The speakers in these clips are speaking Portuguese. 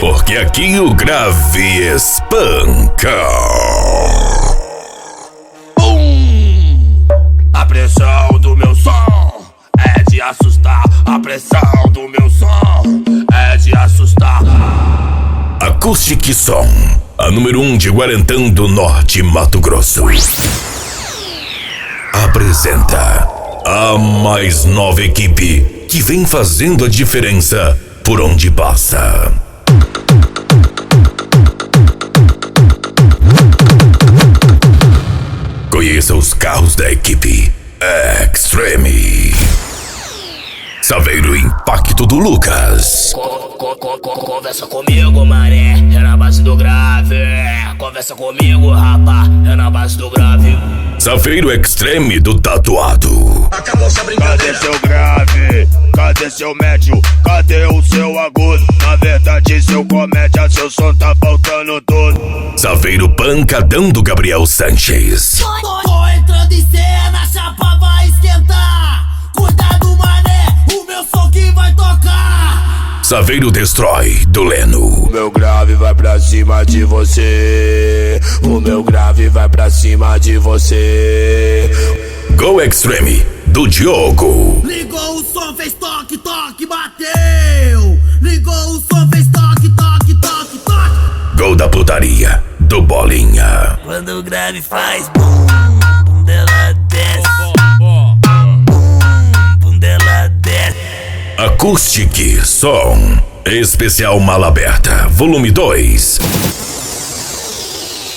Porque aqui o grave espanca. A pressão do meu som é de assustar. A pressão do meu som é de assustar. Acoustic Som, a número 1 de Guarantã do Norte, Mato Grosso. Apresenta a mais nova equipe que vem fazendo a diferença por onde passa. Conheça os carros da equipe Extreme. Saveiro Impacto do Lucas. Conversa comigo, mané, é na base do grave. Conversa comigo, rapá, é na base do grave. Saveiro Extreme do Tatuado. Acabou essa brincadeira. Cadê seu grave? Cadê seu médio? Cadê o seu agudo? Na verdade, seu comédia, seu som tá faltando tudo. Saveiro Pancadão do Gabriel Sanches. Tô entrando em cena, a chapa vai esquentar. Cuidado, mané, o meu som que vai tocar. Saveiro Destrói do Leno. O meu grave vai pra cima de você. O meu grave vai pra cima de você. Go Extreme do Diogo. Ligou o som, fez toque, toque, bateu. Ligou o som, fez toque, toque, toque, toque. Gol da Putaria do Bolinha. Quando o grave faz bum, bum dela desce. Bum dela desce. Acoustic Som, especial Mala Aberta, volume 2.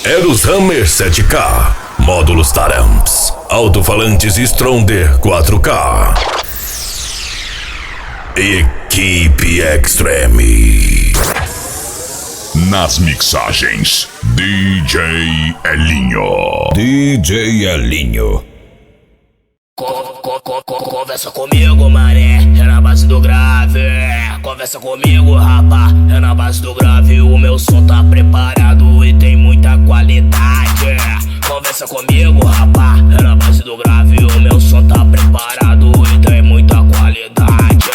Eros Hammer 7K, módulos Taramps, alto-falantes Stronder 4K. Equipe Extreme. Nas mixagens, DJ Elinho. DJ Elinho. Conversa comigo, mané, é na base do grave. Conversa comigo, rapá, é na base do grave. O meu som tá preparado e tem muita qualidade. Conversa comigo, rapá, é na base do grave. O meu som tá preparado e tem muita qualidade.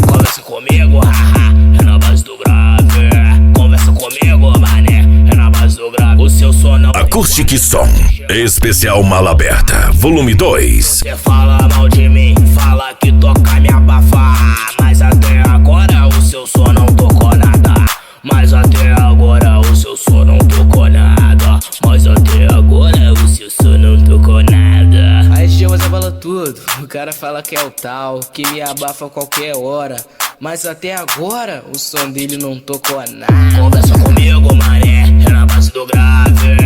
Conversa comigo, haha, é na base do grave. Conversa comigo, mané, é na base do grave. O seu som não Acoustic Som, especial Mala Aberta, volume 2. Você fala mal de mim, fala que toca me abafar. Mas até agora o seu som não tocou nada. Mas até agora o seu som não tocou nada. Mas até agora o seu som não tocou nada. Aí DJ você fala tudo, o cara fala que é o tal, que me abafa a qualquer hora. Mas até agora o som dele não tocou nada. Conversa comigo, mané, é na base do grave.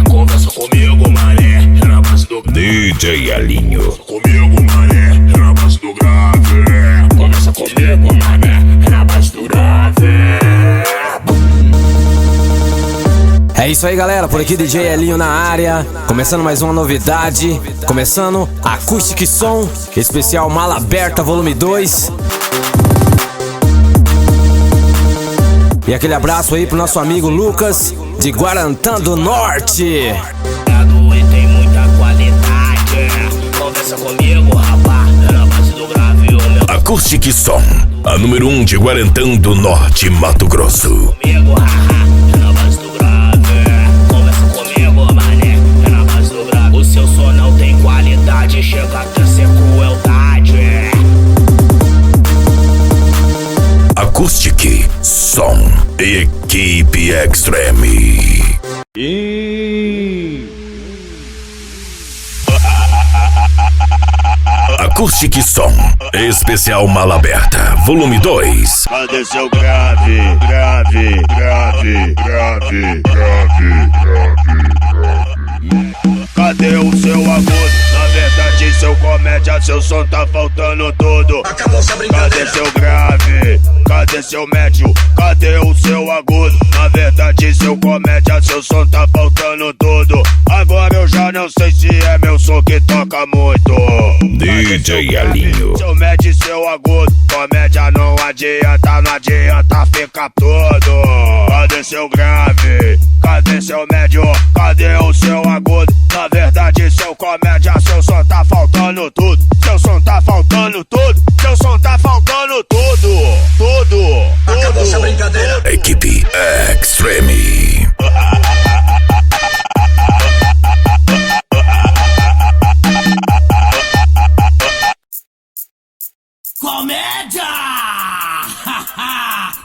Conversa comigo, mané, é na base do grave. DJ Elinho. Comigo, mané, é na base do grave. Conversa comigo, mané, é na base do grave. É isso aí, galera, por aqui DJ Elinho na área, começando mais uma novidade, começando Acoustic Som, especial Mala Aberta volume 2. E aquele abraço aí pro nosso amigo Lucas, de Guarantã do Norte. E tem muita qualidade. Conversa comigo, rapá, é na base do grave. O meu Acoustic Som, a número 1 de Guarantã do Norte, Mato Grosso. comigo, haha, é na base do grave. Conversa comigo, mané, é na base do grave. O seu som não tem qualidade, chega até ser crueldade. Acoustic Som, Equipe Extreme. Acoustic Som, especial Mala Aberta, volume 2. Cadê seu grave, grave, grave, grave, grave, grave? Cadê o seu agudo? Na verdade, seu comédia, seu som tá faltando tudo. Acabou essa brincadeira. Cadê seu grave? Cadê seu médio? Cadê o seu agudo? Na verdade, seu comédia, seu som tá faltando tudo. Agora eu já não sei se é meu som que toca muito. DJ Elinho. Seu médio e seu agudo, comédia não adianta, não adianta ficar todo. Cadê seu grave? Cadê seu médio? Cadê o seu agudo? Na verdade, seu comédia, seu som tá faltando faltando tudo, seu som tá faltando tudo, seu som tá faltando tudo. Acabou essa brincadeira. Equipe Extreme. Comédia!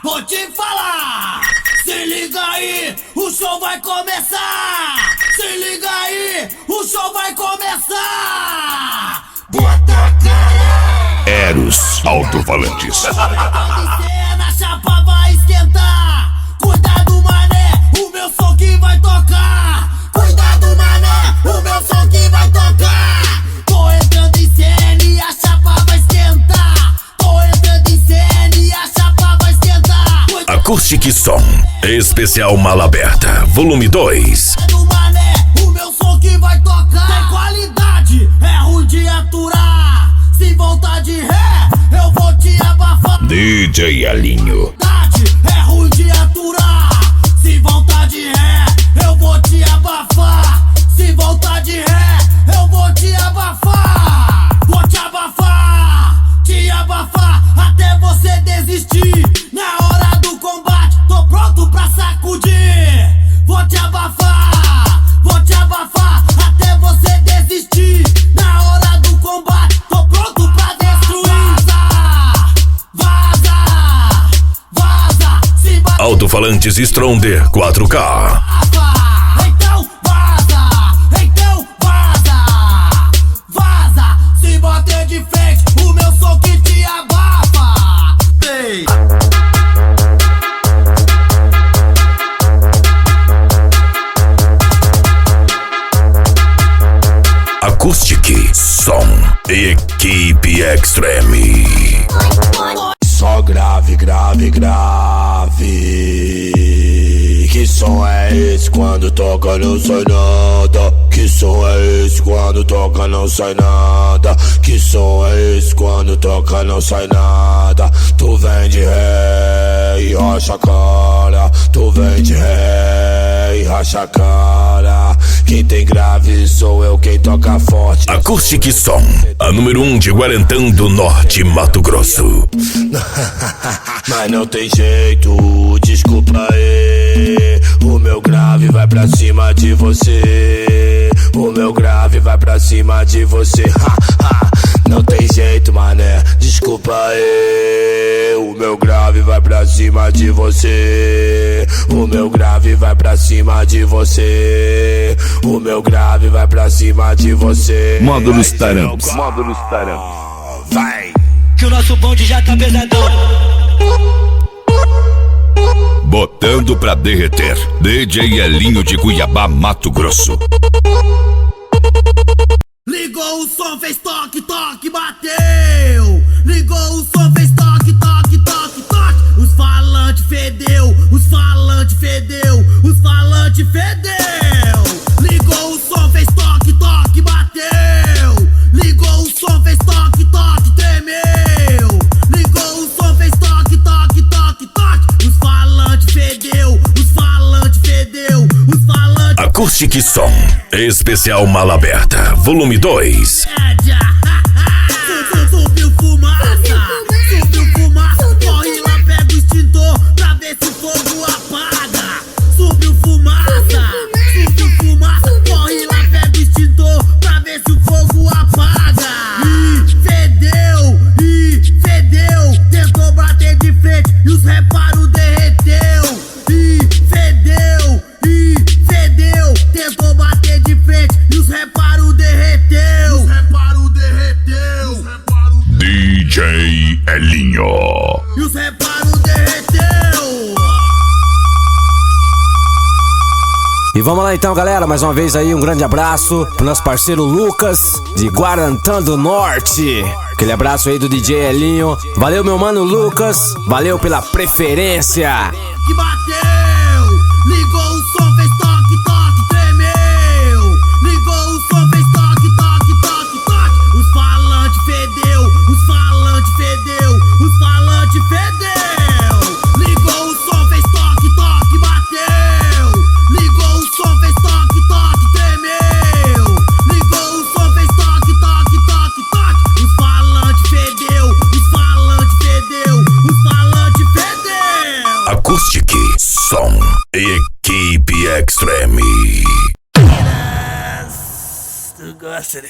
Vou te falar! Se liga aí, o show vai começar! Se liga aí, o show vai começar! Bota a cara! Eros Alto-Falantes. A chapa vai esquentar! Cuidado, mané, o meu som que vai tocar! Cuidado, mané, o meu som que vai tocar! Tô entrando em cena e a chapa vai esquentar! Tô entrando em cena e a chapa vai esquentar! Acoustic Som, especial Mala Aberta, volume 2. Cuidado, mané, o meu som que vai tocar! Tem qualidade, é ruim de aturar! Se voltar de ré, eu vou te abafar! DJ Elinho. É ruim de aturar. Se voltar de ré, eu vou te abafar. Se voltar de ré, eu vou te abafar. Vou te abafar, até você desistir. Na hora do combate, tô pronto pra sacudir. Vou te abafar, até você desistir. Na hora do combate, tô pronto pra destruir. Vaza, se bater. Alto-falantes Stronde 4K. Então vaza, se bater de frente, o meu som que te abafa. Ei. Acoustic Som, Equipe Extreme. Só grave. Que som é esse quando toca não sai nada? Que som é esse quando toca não sai nada? Que som é esse quando toca não sai nada? Tu vem de ré e racha a cara. Tu vem de ré e racha a cara. Quem tem grave sou eu, quem toca forte. Acoustic Som, a número 1 de Guarantã do Norte, Mato Grosso. Mas não tem jeito, desculpa aí. O meu grave vai pra cima de você. O meu grave vai pra cima de você. Não tem jeito, mané, desculpa aí. O meu grave vai pra cima de você. O meu grave vai pra cima de você. O meu grave vai pra cima de você. Módulos Taramps. Vai! Que o nosso bonde já tá pesadão. Botando pra derreter. DJ Elinho de Cuiabá, Mato Grosso. Ligou o som, fez toque, toque, bateu. Ligou o som, fez toque, toque, toque, toque. Os falantes fedeu, os falantes fedeu, os falantes fedeu. Ligou o som, fez toque, toque, bateu. Ligou o som, fez toque, toque, tremeu. Ligou o som, fez toque, toque, toque, toque. Os falantes fedeu, os falantes fedeu, os falantes. Acoustic Som, especial Mala Aberta, volume 2. Subiu fumaça, corre lá, pega o extintor pra ver se o fogo apaga. Subiu fumaça, corre lá, pega o extintor pra ver se o fogo apaga. Fedeu, tentou bater de frente e os reparos derreteu. Fedeu, tentou bater de frente e os reparos derreteu. DJ Elinho. E os reparos derreteu. E vamos lá então, galera, mais uma vez aí um grande abraço pro nosso parceiro Lucas de Guarantã do Norte. Aquele abraço aí do DJ Elinho. Valeu, meu mano Lucas, valeu pela preferência. Que bateu, ligou o som, fez toque, toque, tremeu. Ligou o som, fez toque, toque, toque, toque. Os falantes fedeu, os falantes fedeu, os falantes fedeu. Ligou o som, fez toque, toque, bateu. Ligou o som, fez toque, toque, tremeu. Ligou o som, fez toque, toque, toque, Equipe Extreme. Tu gosta, né?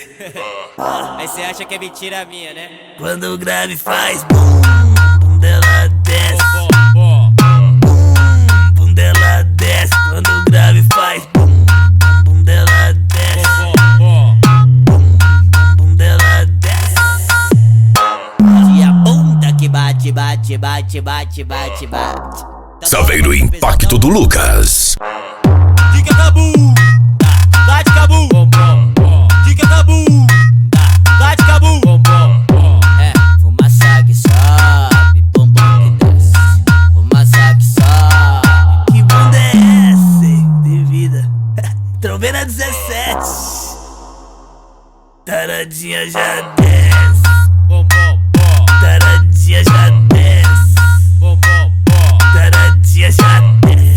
Aí cê acha que é mentira minha, né? Quando o grave faz bum, bum dela desce. Bum dela desce. Quando o grave faz bum, bum dela desce. Bum dela desce. E a bunda que bate, bate, bate, bate, bate, bate. Saveiro Impacto do Lucas. Dica Cabu, dá de Cabu, dica Cabu, dá de Cabu. É, fumaça que sobe, bumbum que desce. Fumaça que sobe. Que bunda é essa de vida? Troveira 17. Taradinha já desce. Taradinha já desce. Taradinha já desce.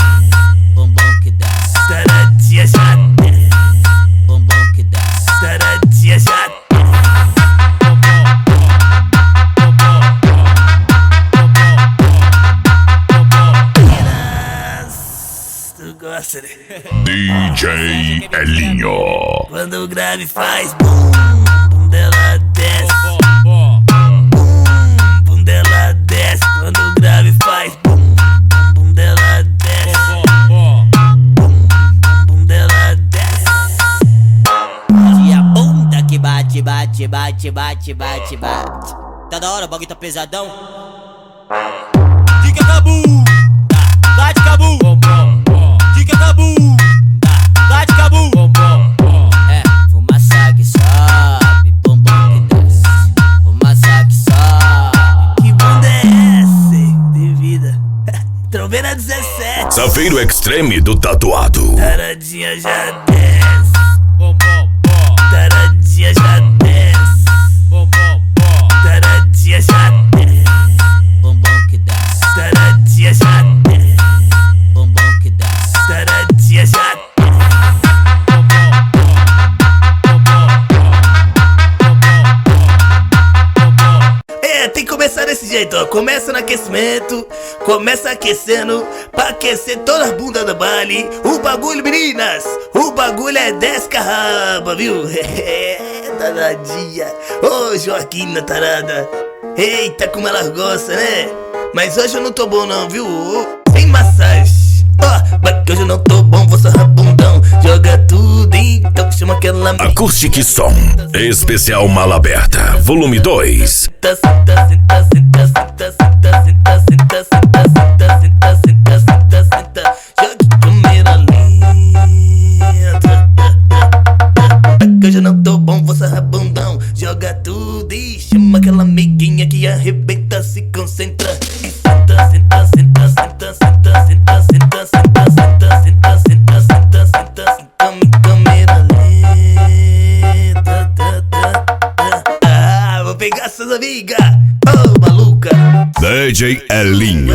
Bumbum que desce, Taradinha já desce. bumbum que desce. Taradinha já desce. Tu gosta, né? DJ Elinho. Quando o grave faz bum, bum dela desce. Bum dela desce. Quando o grave faz bum, bum dela desce. Bum dela desce. E a bunda que bate, bate, bate, bate, bate, bate. Tá da hora, o bagulho tá pesadão. Dica Cabu, dá de Cabu. Dica Cabu, dá de Cabu. É, fumaça que sobe, bumbum que desce. Fumaça que sobe. Que bunda é essa de vida? Troveira 17. Saveiro Extreme do Tatuado. Taradinha já desce. Taradinha já desce. Taradinha já desce. Bumbum que desce, Taradinha já desce. bumbum que desce. Taradinha já desce. É, tem que começar desse jeito, ó. Começa no aquecimento, começa aquecendo, pra aquecer toda a bunda do baile. O bagulho, meninas, o bagulho é 10 carraba, viu? Danadinha. Ô, Joaquina tarada. Eita, como elas gostam, né? Mas hoje eu não tô bom não, viu? Sem massagem. Ó, mas que hoje eu não tô bom, vou sarrar bundão. Joga tudo, então chama aquela... Acoustic Som. Especial Mala Aberta. Volume 2. Senta, senta, senta, senta, senta, senta, senta, senta, senta, senta, senta, senta, senta. Jogue câmera lenta. Que hoje eu não tô bom, vou sarrar bundão. Joga tudo e chama aquela amiguinha que arrebenta, se concentra. E senta, senta, senta, senta, senta, senta, senta, senta, senta, senta, senta, senta, senta, senta, câmera lenta. Ah, vou pegar essas amigas, oh maluca. DJ Elinho.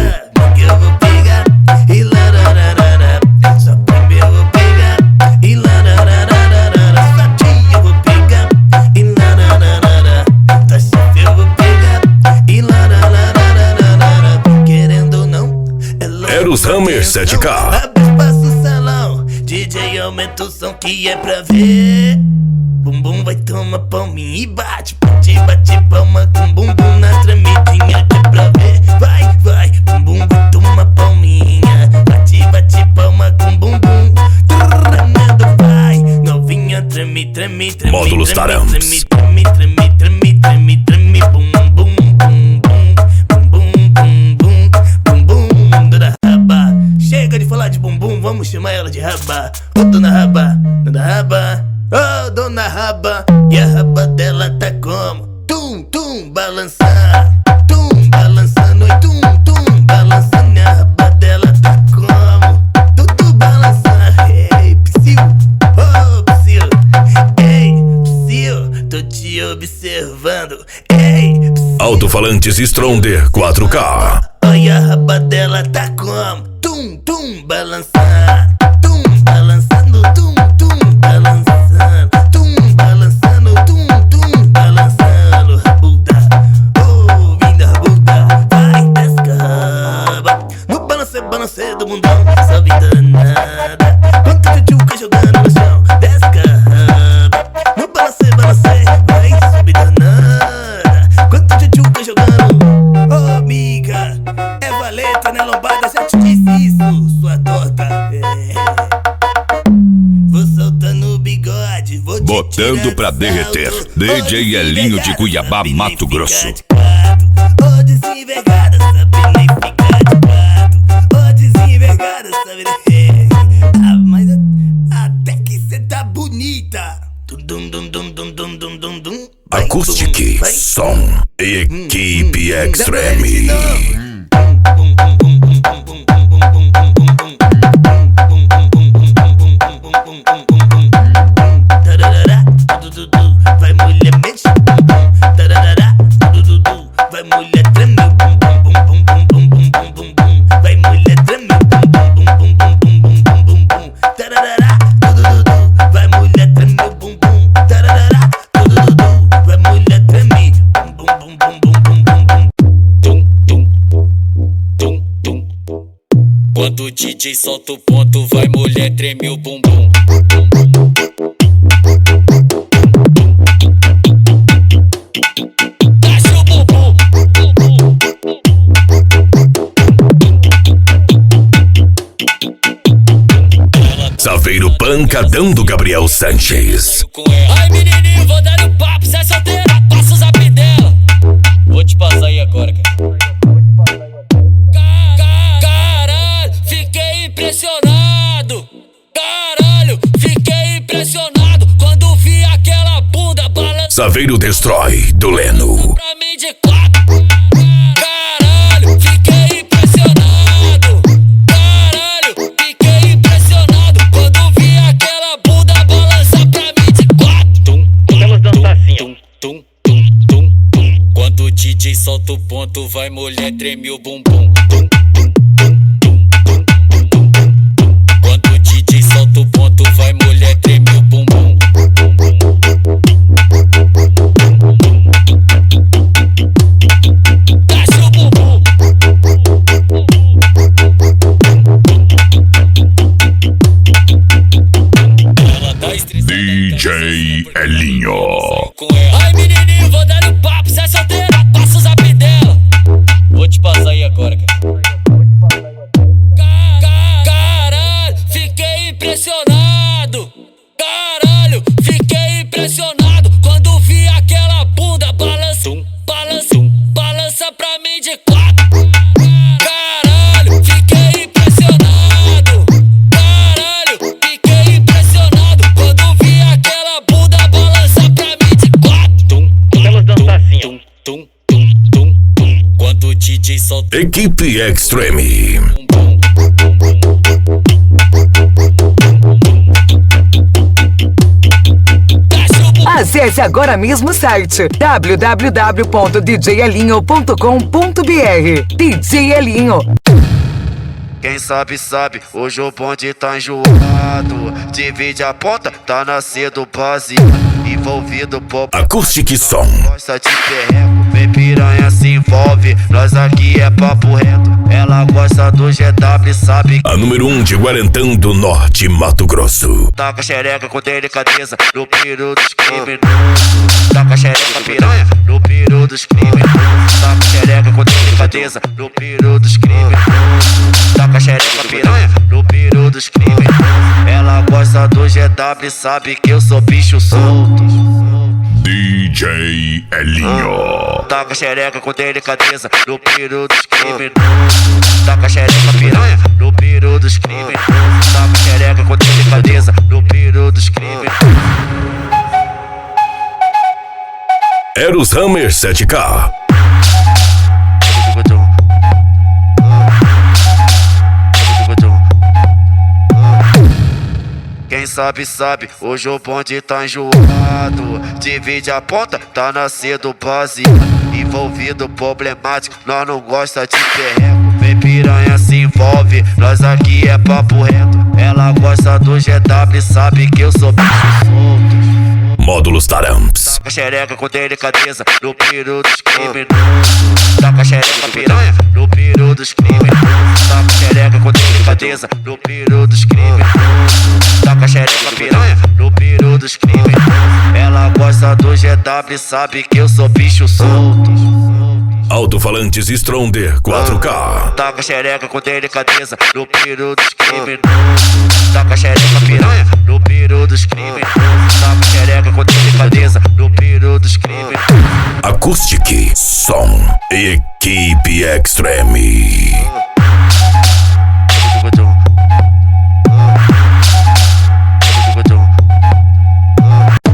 Que eu vou pegar e larararara. Só primeiro eu vou pegar e larararara. Só tia eu vou pegar e larararara. Tá chefe eu vou pegar e larararara. Querendo ou não, ela Eros Hammer 7K. abre espaço no salão, DJ aumenta o som que é pra ver. Bumbum vai tomar palminha e bate, bate, bate palma com bumbum na tremidinha que é pra ver. Vai, vai, bumbum vai tomar palminha, bate, bate palma com bumbum. Tremendo vai, novinha treme, treme, treme. Módulos treme, Tarams. treme, treme, treme, treme, treme, treme, bum, bum, bum, bum, bum, bum, bum, bum, bum, dona Raba. Chega de falar de bumbum, vamos chamar ela de Raba. Ô dona Raba, dona Raba. Oh, dona Raba, e a raba dela tá como? Tum, tum, balançando. Tum, balançando, e tum, tum, balançando. E a raba dela tá como? Tudo balançando. Ei, psiu, oh, psiu. Ei, psiu, tô te observando. Ei, psiu. Alto-falantes Stronde 4K. Olha a raba dela tá como? Tum, tum, balançando. Tum, balançando, tum, tum, balançando. Tum, balançando, tum, tum, balançando. Rabuda, ouvindo a rabuda. Vai, desca, raba. No balance do mundão. Só sobe danada. Quanto tchutchuca jogando no chão, desce carramba. No balancê, balancê, vai sobe danada. Quanto tchutchuca jogando, oh amiga, é valeta na lombada, já te disse isso, sua torta. Vou soltando o bigode, vou te Botando pra derreter, DJ Elinho de Cuiabá, Mato Grosso. Ô desenvergada, sabe nem ficar de quatro. Ô desenvergada, sabe nem. Ah, mas até que cê tá bonita. Dum dum dum dum dum dum dum dum. Acoustic Som, Equipe Extreme. Vai mulher mexe o bumbum, tarará, tududu. Vai mulher treme o bumbum, bum bum bum bum bum bum bum. Vai mulher treme o bumbum, bum bum bum bum bum bum bum. Tarará, tududu. Vai mulher treme o bumbum, tarará, tududu. Vai mulher treme bum bum bum bum bum bum bum. Tum tum tum tum. Quando o DJ solta o ponto, vai mulher treme o bumbum. Saveiro Pancadão do Gabriel Sanches. Ai menininho, vou dar um papo, cê é solteira, passa o zap dela. Vou te passar aí agora, cara. Caralho, fiquei impressionado. Caralho, fiquei impressionado quando vi aquela bunda balançando. Saveiro Destrói do Leno. Pra mim de quatro. Caralho, fiquei impressionado. Caralho, fiquei impressionado quando vi aquela bunda balançar pra mim de quatro. Vamos dançar assim, tum, tum, tum, tum. Quando o DJ solta o ponto, vai mulher treme o bumbum. Tum, tum, tum, tum, tum, tum, tum. Quando o DJ solta o ponto, vai mulher treme o bumbum. Desce o bumbum. Ela tá estressada. DJ Elinho. Ai menininho, vou dar um papo, cê é solteira, passa o zap dela. Vou te passar aí agora, cara. Caralho, fiquei impressionado. Caralho, fiquei impressionado quando vi aquela bunda balançando, balança pra mim de quatro. Caralho, fiquei impressionado. Caralho, fiquei impressionado quando vi aquela bunda balançar pra mim de quatro. Vamos dançar assim, tum, tum, tum, tum. Quando o DJ solta Equipe Extreme. Acesse agora mesmo o site www.djelinho.com.br. DJ Elinho. Quem sabe, sabe, hoje o bonde tá enjoado. Divide a ponta, tá nascendo base. Envolvido pop. Acoustic Som. Gosta de perreco, vem piranha se envolve. Nós aqui é papo reto. Ela gosta do GW, sabe? A número 1 de Guarantã do Norte, Mato Grosso. Taca xereca com delicadeza no peru dos criminosos. Taca xereca piranha no peru dos criminosos. Taca xereca com delicadeza no peru dos criminosos. Taca xereca piranha no peru dos criminosos. Ela gosta do GW, sabe que eu sou bicho solto. DJ Elinho. Taca xereca com delicadeza no peru dos criminosos. Taca xereca piranha no peru dos criminosos. Taca xereca com delicadeza no peru dos criminosos. Eros Hammer 7K. Quem sabe, sabe, hoje o bonde tá enjoado. Divide a ponta, tá nascendo base. Envolvido problemático, nós não gosta de perreco. Vem piranha se envolve, nós aqui é papo reto. Ela gosta do GW, sabe que eu sou bicho solto. Módulos Taramps. Taca xereca com delicadeza no piro dos criminosos. Taca xereca piranha no piro dos criminosos. Taca xereca com delicadeza no piro dos criminosos. Taca xereca piranha no piro dos criminosos. Ela gosta do GW, sabe que eu sou bicho solto. Alto-falantes Stronde 4K. Taca xereca com delicadeza no piro dos criminosos. Taca xereca piranha no piro dos criminosos. Taca xereca com delicadeza no piro dos criminosos. Acoustic Som Equipe Extreme.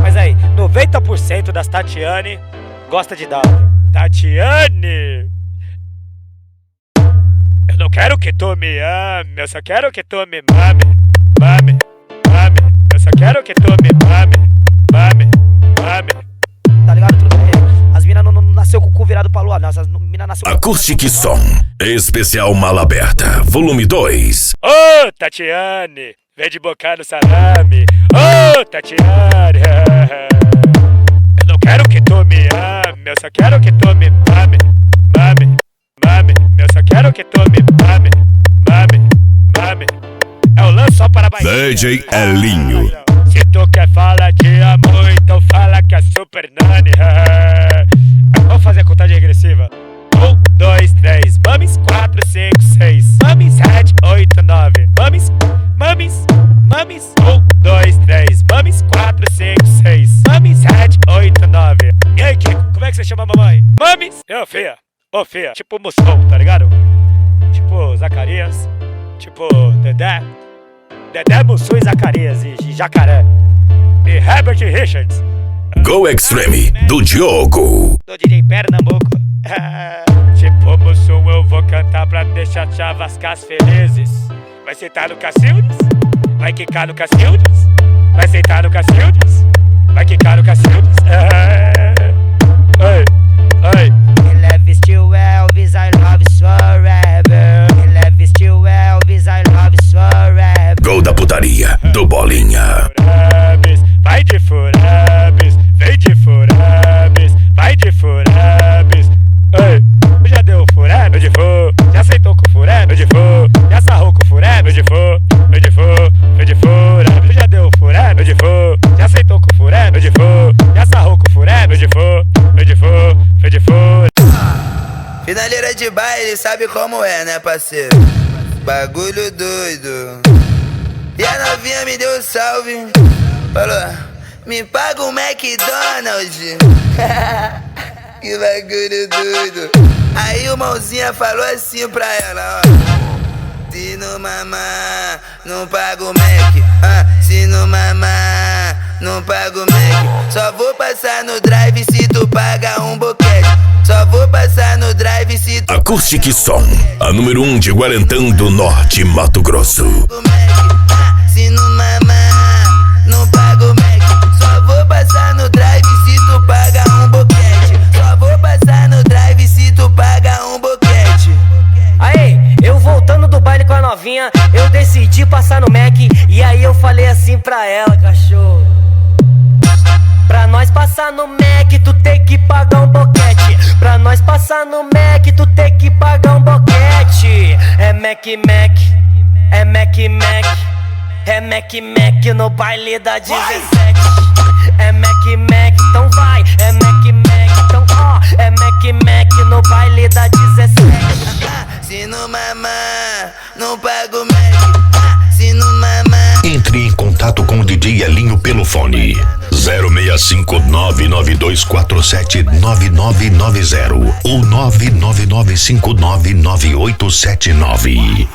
Mas aí, 90% das Tatiane gosta de dar. Tatiane! Eu não quero que tu me ame, eu só quero que tu me mame. Mame, mame, eu só quero que tu me mame. Mame, mame. Tá ligado? Tudo bem? As mina não nasceu com o cu virado pra lua, não. Essas mina nasceu com Acoustic Som Especial Mala Aberta Volume 2. Ô, Tatiane, vem de bocar no salame. Ô, Tatiane, eu não quero que tu me ame, eu só quero que tu me mame. Mame, mame, eu só quero que tu me mame. Mame, mame. É o lance só para baixo. DJ Elinho. Se tu quer falar de amor, então fala que é Super Nani. Vamos fazer a contagem regressiva. 1, 2, 3, mames, 4, 5, 6, mames, 7, 8, 9, mames, mames, mames, 1, 2, 3, mames, 4, 5, 6, mames, 7, 8, 9. E aí, Kiko, como é que você chama a mamãe? Mames? Ô, fia, tipo Mussol, tá ligado? Tipo Zacarias, tipo Dedé, Mussol e Zacarias e Jacaré, e Herbert Richards. Go Extreme do Diogo. Do DJ Pernambuco. Tipo Mussum, eu vou cantar pra deixar Chavascas felizes. Vai sentar no Cacildes, vai quicar no Cacildes, vai sentar no Cacildes, vai quicar no Cacildes. Ele é vestiu Elvis, I love you forever. Ele é vestiu Elvis, I love you forever. Gol da putaria do Bolinha. Vai de furabes, vem de furabes, vai de furabes. Ei, já deu furabes, de fu, já aceitou com furabes, de fu, já sarrou com furabes, de fu, vem de furabes, já deu furabes, de fu, já aceitou com furabes, de fu, já sarrou com furabes, de fu, vem de furabes. Finaleira de baile, sabe como é, né, parceiro? Bagulho doido. E a novinha me deu um salve. Falou, me paga um McDonald's. Que bagulho doido. Aí o mãozinha falou assim pra ela, ó. Se não mamar, não pago o Mac. Se não mamar, não pago o Mac. Só vou passar no drive se tu paga um boquete. Só vou passar no drive se tu Acoustic Som, a número 1 de Guarantã do Norte, Mato Grosso. Se não mamar, não pago o Mac. Só vou passar no drive se tu paga um boquete. Só vou passar no drive se tu paga um boquete. Aí, eu voltando do baile com a novinha, eu decidi passar no Mac. E aí eu falei assim pra ela, cachorro: pra nós passar no Mac, tu tem que pagar um boquete. Pra nós passar no Mac, tu tem que pagar um boquete. É Mac, é Mac, é Mac no baile da 17. É Mac, então vai. É Mac, então ó. É Mac no baile da 17. Se não mamar, não pago o Mac. Se não mamar. Entre em contato com o DJ Elinho pelo fone 065-99247-9990 ou 999599879.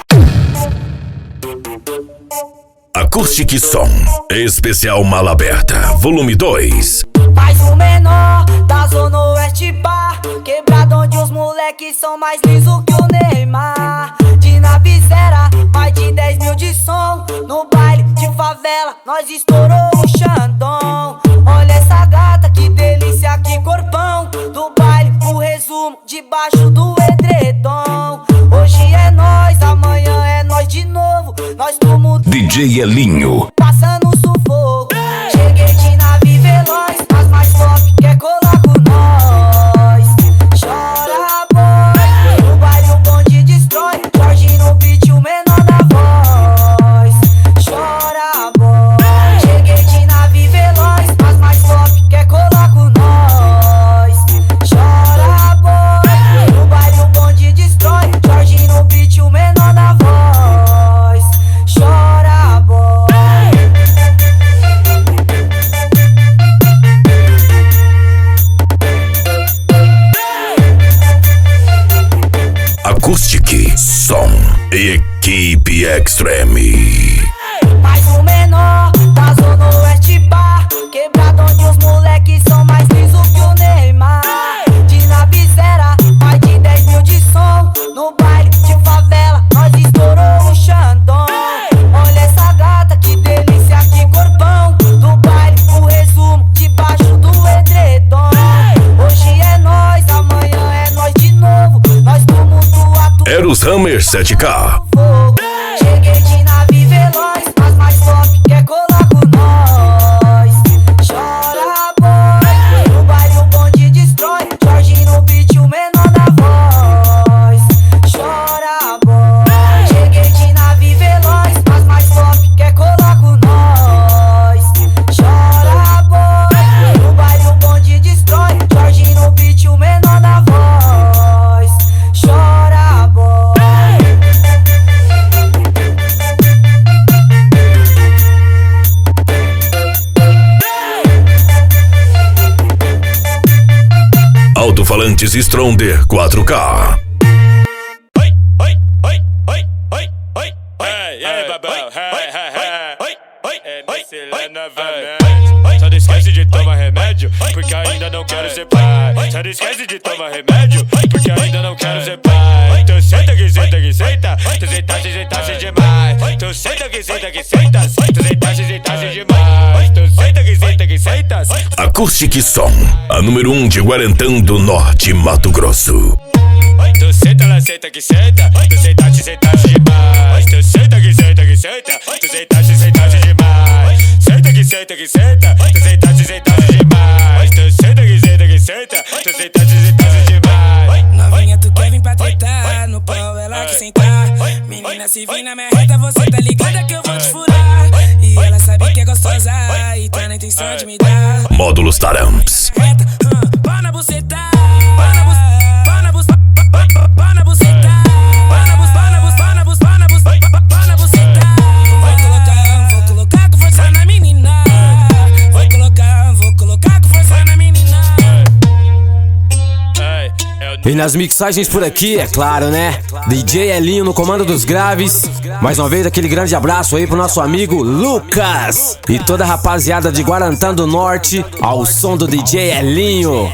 Acoustic Som Especial Mala Aberta Volume 2. Mais um menor da Zona Oeste Bar, quebrado onde os moleques são mais lisos que o Neymar. De nave zero, mais de 10 mil de som. No baile de favela, nós estourou o Xandão. Olha essa gata, que delícia, que corpão. Do baile, o resumo, debaixo do edredom. Hoje é nós, amanhã é nós de novo. Nós como DJ Elinho. passando sufoco. Cheguei de nave veloz, Elmer 7K. Cheguei de nave veloz, mas mais top quer coloco nós. Chora boy, no baile o bonde destrói. Jorge no beat, o menor da voz. Chora boy, cheguei de nave veloz, mas mais top quer coloco nós. Chora boy, no baile o bonde destrói. Jorge no beat, o menor da voz. Chora boy. Alto-falantes Stronde 4K. Só não esquece de tomar remédio, porque ainda não quero ser pai. Só não esquece de tomar remédio, porque ainda não quero ser pai. Tu senta que senta que senta, tu sentaste demais. Tu senta que senta que senta, tu sentaste demais. Tu senta que senta que senta. Acoustic Som, a número 1 de Guarantã do Norte, Mato Grosso. Tu senta, ela senta que senta, tu sentaste demais. Tu senta que senta que senta, tu sentaste demais. Senta que senta que senta, tu sentaste demais. Tu senta que senta que senta, tu sentaste demais. Novinha, tu quer vir pra tentar, no pau ela que sentar. Menina, se vir na minha reta, você tá ligada que eu vou te furar. E ela sabe que é gostosa e tá na intenção de me dar. Módulos Taramps. Reta, pau na buceta, pau na buceta, pau na buceta, pau na buceta, pau na buceta. Vou colocar com força na menina. Vou colocar com força na menina. E nas mixagens por aqui, é claro, né? DJ Elinho no comando dos graves. Mais uma vez aquele grande abraço aí pro nosso amigo Lucas e toda a rapaziada de Guarantã do Norte ao som do DJ Elinho.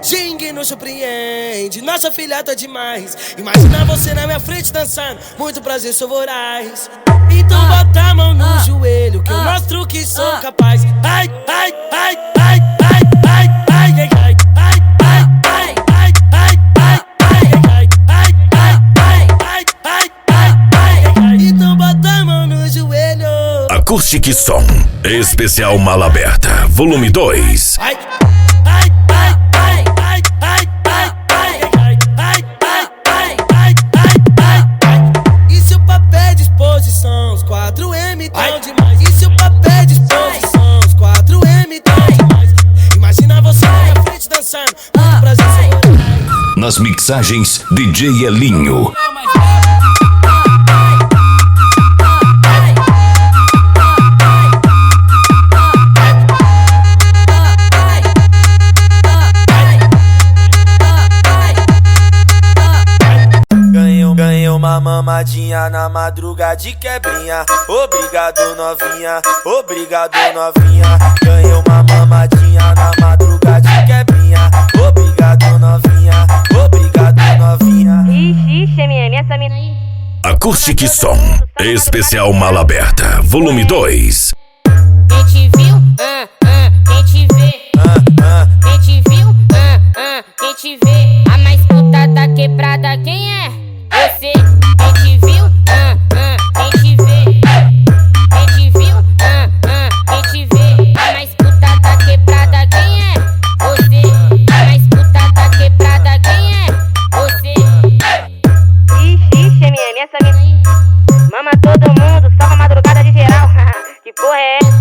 Xingue nos surpreende, nossa filha tá demais. Imagina você na minha frente dançando, muito prazer, sou voraz. Então bota a mão no joelho que eu mostro que sou capaz. Ai, ai, ai, ai, ai, ai, ai, ai, ai, ai, ai, ai, ai, ai, ai, ai, ai, ai. Então bota a mão no joelho. Acoustic Som, especial Mala Aberta, volume 2. Ai, ai, ai, ai, ai, ai, ai, ai, ai, ai, ai, ai, ai, ai. E se o papel de exposição, os 4M tão demais. E se o papel de exposição, os 4M tão demais. Imagina você na minha frente dançando, muito prazer, senhor. Nas mixagens, DJ Elinho. Ganhei uma mamadinha na madruga de quebrinha. Obrigado novinha, obrigado novinha. Ganhei uma mamadinha na madruga de quebrinha. Obrigado novinha, obrigado novinha. Ixi, MM, essa mina aí. Acoustic Som, especial Mala Aberta, volume 2. Quem te viu, quem te vê. Quem te viu, quem te vê. A mais puta da quebrada, quem é? Você. Quem te viu, quem te vê. Quem te viu, quem te vê. A mais puta da quebrada, quem é? Você. A mais puta da quebrada, quem é? Você. Ixi, MM, essa mina aí. Mama todo mundo, salva a madrugada de geral. Que porra é essa?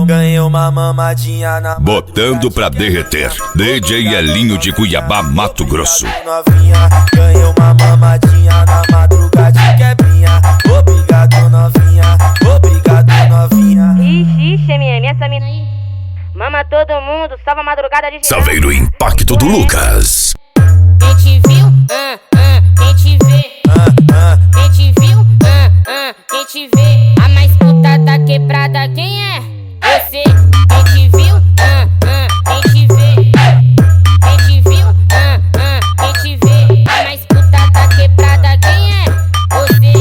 Ganhei uma mamadinha na Botando pra derreter. DJ Elinho de Cuiabá, Mato Grosso. novinha. Ganhei uma mamadinha na madruga de quebrinha. Obrigado novinha, obrigado novinha. Ixi, MM, essa mina aí. Mama todo mundo, salva a madrugada de geral. Saveiro Impacto do Lucas. Quem te viu, quem te vê. Quem te viu, quem te vê. A mais puta da quebrada, quem é? Você. Quem te viu, quem te vê. Quem te viu, quem te vê. A mais puta da quebrada, quem é? Você.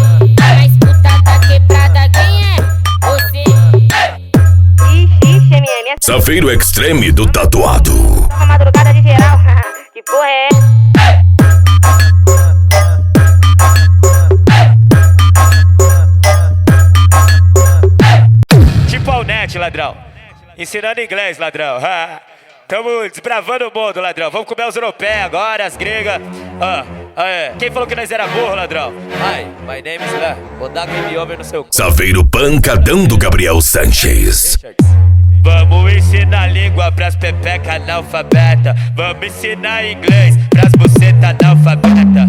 A mais puta da quebrada, quem é? Safeiro Extreme do Tatuado. Uma madrugada de geral. Que porra é essa? Tipo Alnet, ladrão. Ensinando inglês, ladrão. Tamo desbravando o mundo, ladrão. Vamos comer os europeus agora, as gregas. Quem falou que nós era burro, ladrão? Hi, my name is Lá. Vou dar game over no seu cu. Safeiro Pancadão do Gabriel Sanches. Vamos ensinar língua pras pepeca analfabeta. Vamos ensinar inglês pras buceta analfabeta.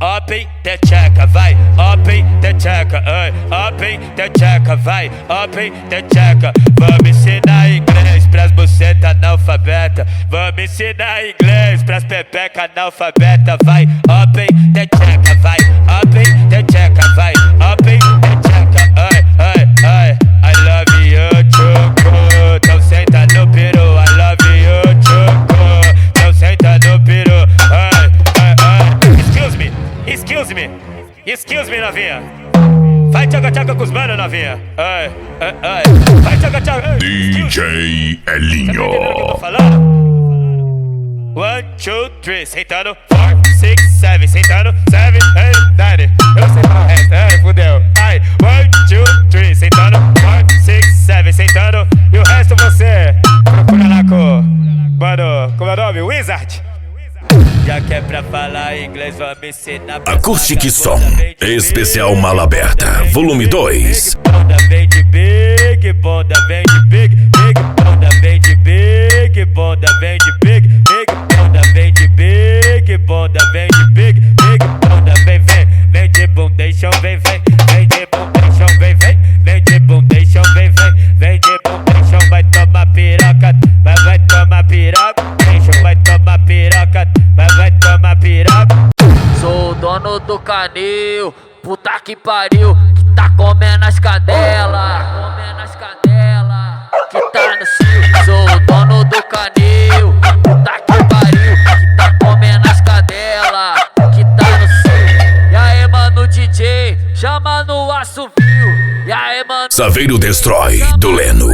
Open the checa, vai. Open the checa, open the checa, vai. Open the checa. Vamos ensinar inglês pras buceta analfabeta. Vamos ensinar inglês pras pepeca analfabeta, vai. Open the checa, vai. Open the checa, vai. Open the checa, I love you, choco. Então senta no peru. I love you, choco. Então senta no peru. Excuse me, novinha. Vai tchaca-tchaca com os manos, novinha. Vai tchaca-tchaca. DJ Elinho. Tá entendendo o que eu tô falando? 1, 2, 3, sentando. 4, 6, 7, sentando. 7, 8, 9. Eu não sei falar o resto, fudeu. 1, 2, 3, sentando. 4, 6, 7, sentando. E o resto você procura lá com... Mano, como é o nome? Wizard. Já que é pra falar inglês, vamos ensinar pra Acoustic Som, especial Mala Aberta, volume 2. Bunda vem de big, bunda vem de big, big bunda vem de big, bunda vem de big, big bunda vem de big, bunda vem de big, big bunda vem, vem de bundation, vem de bundation, vem de bundation, vem de bundation, vai tomar piroca, vai tomar piroca, vai tomar piroca, vai tomar piroca. Sou o dono do canil, puta que pariu, que tá comendo as cadelas, que tá no cio. Sou o dono do canil, puta que pariu, que tá comendo as cadelas, que tá no cio. E aí, mano, DJ, chama no assovio. E aí, mano, Safeiro Destrói do Leno.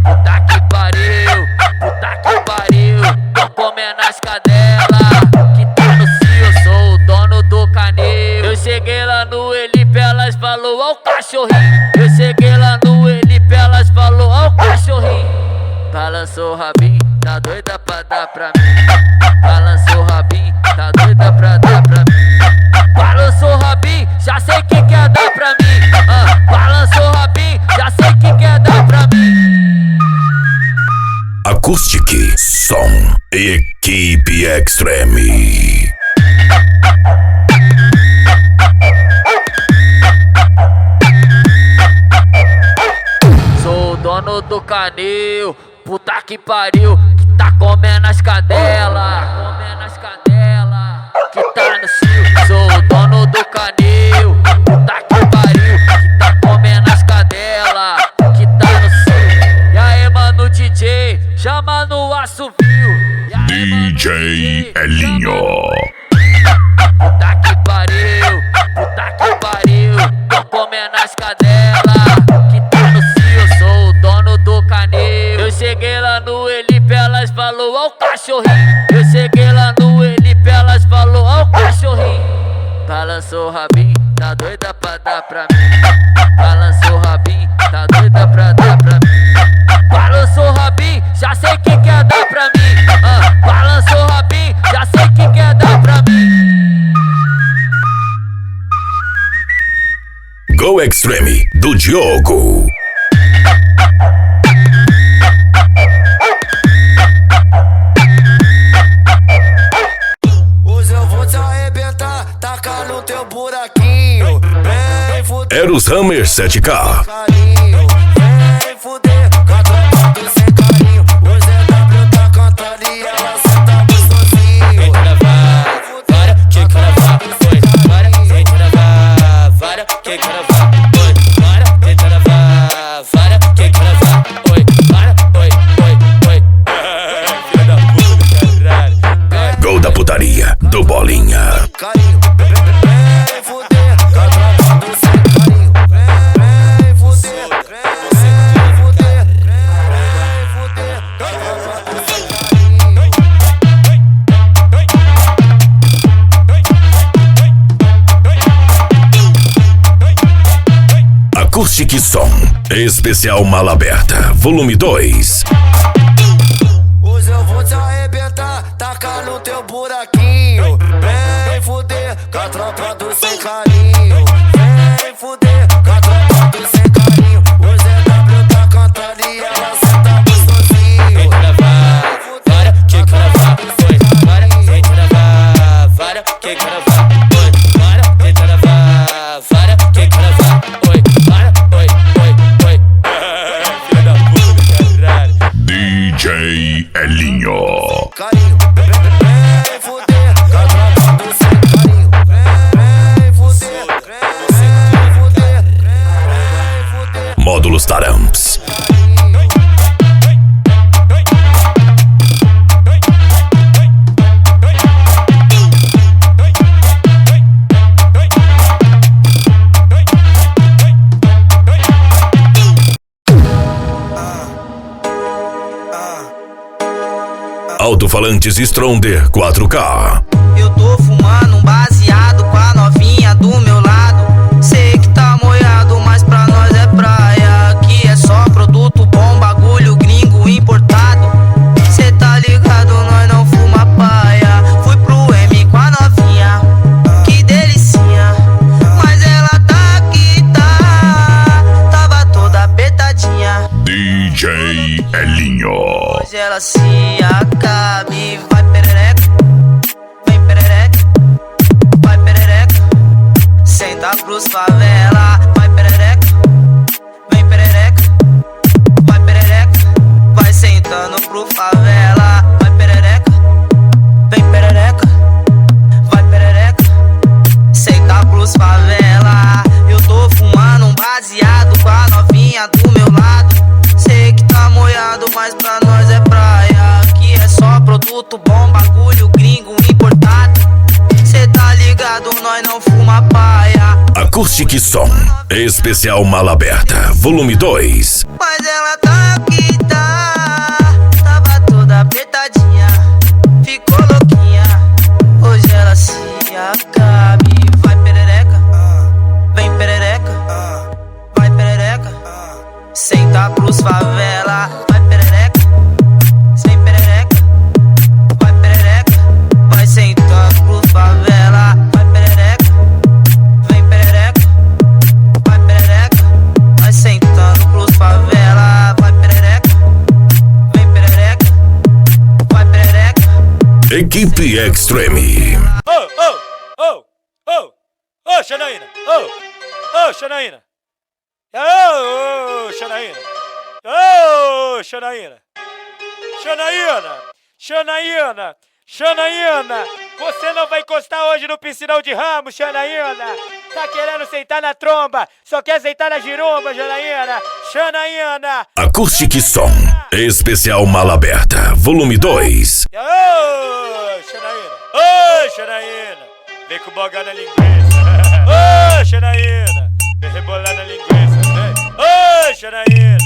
puta que pariu, tô comendo as cadelas, que tá no cio. Sou o dono do canil. Eu cheguei lá no Elipe, elas falou ó o cachorrinho. Eu cheguei lá no Elipe, elas falou ó o cachorrinho. Balançou o rabinho, tá doida pra dar pra mim. Balançou o rabinho, tá doida pra dar pra mim. Balançou o rabinho, já sei que quer dar pra mim. Balançou o rabinho, já sei que quer dar pra mim. Acoustic Som, Equipe Extreme. Sou o dono do canil, puta que pariu, que tá comendo as cadelas, que tá no cio. Sou o dono do canil, puta que pariu, que tá comendo as cadelas, que tá no cio. E aí, mano, DJ, chama no assovio. DJ Elinho. Puta que pariu, tô comendo as cadelas, que tá no cio. Sou o dono do canil. Eu cheguei lá no Elipe, elas falou ó o cachorrinho. Eu cheguei lá no Elipe, elas falou ó o cachorrinho. Balançou o rabinho, tá doida pra dar pra mim. Balançou o rabinho, tá doida pra dar pra mim. Balançou o rabinho, já sei que quer dar pra mim. Balançou o rabinho, já sei que quer dar pra mim. Go Extreme do Diogo. Hoje eu vou te arrebentar, tacar no teu buraquinho. Vem fuder, Eros Hammer 7K. carinho. Vem fuder, cantando sem carinho. Hoje é W tá cantando e ela senta gostosinho. Vem gravar, vara, que gravar, foi. Vara, vem gravar, vara, que gravar, foi. Vara, vem gravar, vara, que gravar, foi. Vara, oi, oi, oi. Filha da puta do caralho. Gol da putaria do Bolinha. Carinho, vem fuder, cantando sem carinho. Vem fuder. Acoustic Som, especial Mala Aberta, volume 2. Hoje eu vou te arrebentar, tacar no teu buraquinho. Vem fuder com a tropa do sem carinho. Vem fuder com a tropa do sem carinho. Hoje é W tá cantando e ela senta gostosinho. Vem gravar, para que gravar, foi. Para, vem gravar, para que gravar, foi. Para, vem gravar, para que gravar, foi. Para, oi, oi, oi. Filha da puta, caralho. DJ Elinho. Carinho, vem fuder com a tropa do sem carinho. Vem fuder, vem fuder, vem fuder. Módulos Taramps. Alto-falantes Stronde 4K. Eu tô fumando um baseado com a novinha do meu lado. Sei que tá molhado, mas pra nós é praia. Aqui é só produto bom, bagulho gringo importado. Cê tá ligado, nós não fuma paia. Fui pro M com a novinha, que delicinha. Mas ela tá aqui, tá. Tava toda apertadinha. DJ Elinho. Hoje ela se acaba e vai perereca. Vem perereca, vai perereca. Senta pros favela, vai perereca. Vem perereca, vai perereca. Vai sentando pro favela, vai perereca. Vem perereca, vai perereca. Senta pros favela. Eu tô fumando um baseado com a novinha do meu lado. Sei que tá molhado, mas pra nós é praia. Aqui é só produto bom, bagulho gringo importado. Cê tá ligado, nós não fuma paia. Acoustic Som, especial Mala Aberta, volume 2. Mas ela tá aqui, tá. Tava toda apertadinha, ficou louquinha. Hoje ela se acaba e vai perereca. Vem perereca, vai perereca. Senta pros favela, vai perereca. Sem perereca, vai perereca. Vai sentando pros favela, vai perereca. Vem perereca, vai perereca. Vai sentando pros favela, vai perereca. Vem perereca, vai perereca. Equipe Extreme. Ô, Xanaína, ô, Xanaína. Ô, Xanaína! Ô, Xanaína! Xanaína! Xanaína! Você não vai encostar hoje no piscinão de Ramos, Xanaína! Tá querendo sentar na tromba, só quer sentar na giromba, Xanaína! Xanaína! Acoustic Som, especial Mala Aberta, volume 2. Ô, Xanaína! Ô, Xanaína! Vem com boga na linguiça! Ô, Xanaína! Vem rebolar na linguiça, vem! Ô, Xanaína!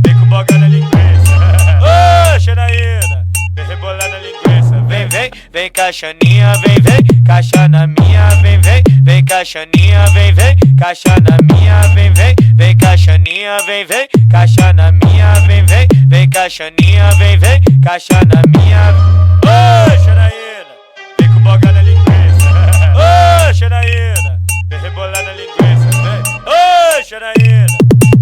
Vem com boga na linguiça! Ô, Xanaína! Vem rebolar na linguiça, vem, vem! Vem caixaninha, vem, vem! Caixa na minha, vem, vem! Vem caixaninha, vem, vem! Caixa na minha, vem, vem! Vem caixaninha, vem, vem! Caixa na minha, vem, vem! Vem caixaninha, vem, vem! Caixa na minha... Ô, Xanaína! Vem com boga na linguiça! Ô, Xanaína! Vem rebolar na linguiça, vem! Ô, Xanaína!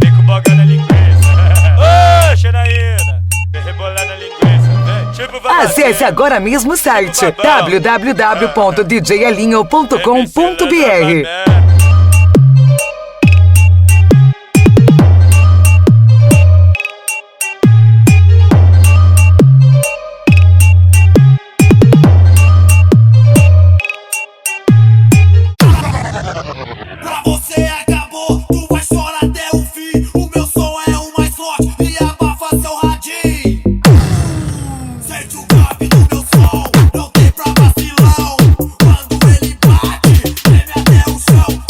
Vem com boga na linguiça! Ô, Xanaína! Vem rebolar na linguiça, vem! Tipo Acesse agora mesmo o site www.djelinho.com.br. Você acabou, tu vai chorar até o fim. O meu som é o mais forte e abafa seu radinho. Sente o grave do meu som, não tem pra vacilão. Quando ele bate, treme até o chão.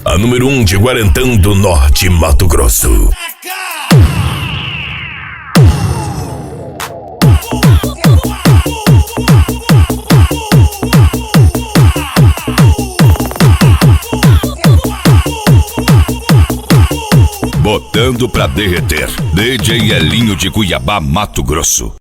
a número 1 de Guarantã do Norte, Mato Grosso. Botando pra derreter, DJ Elinho de Cuiabá, Mato Grosso.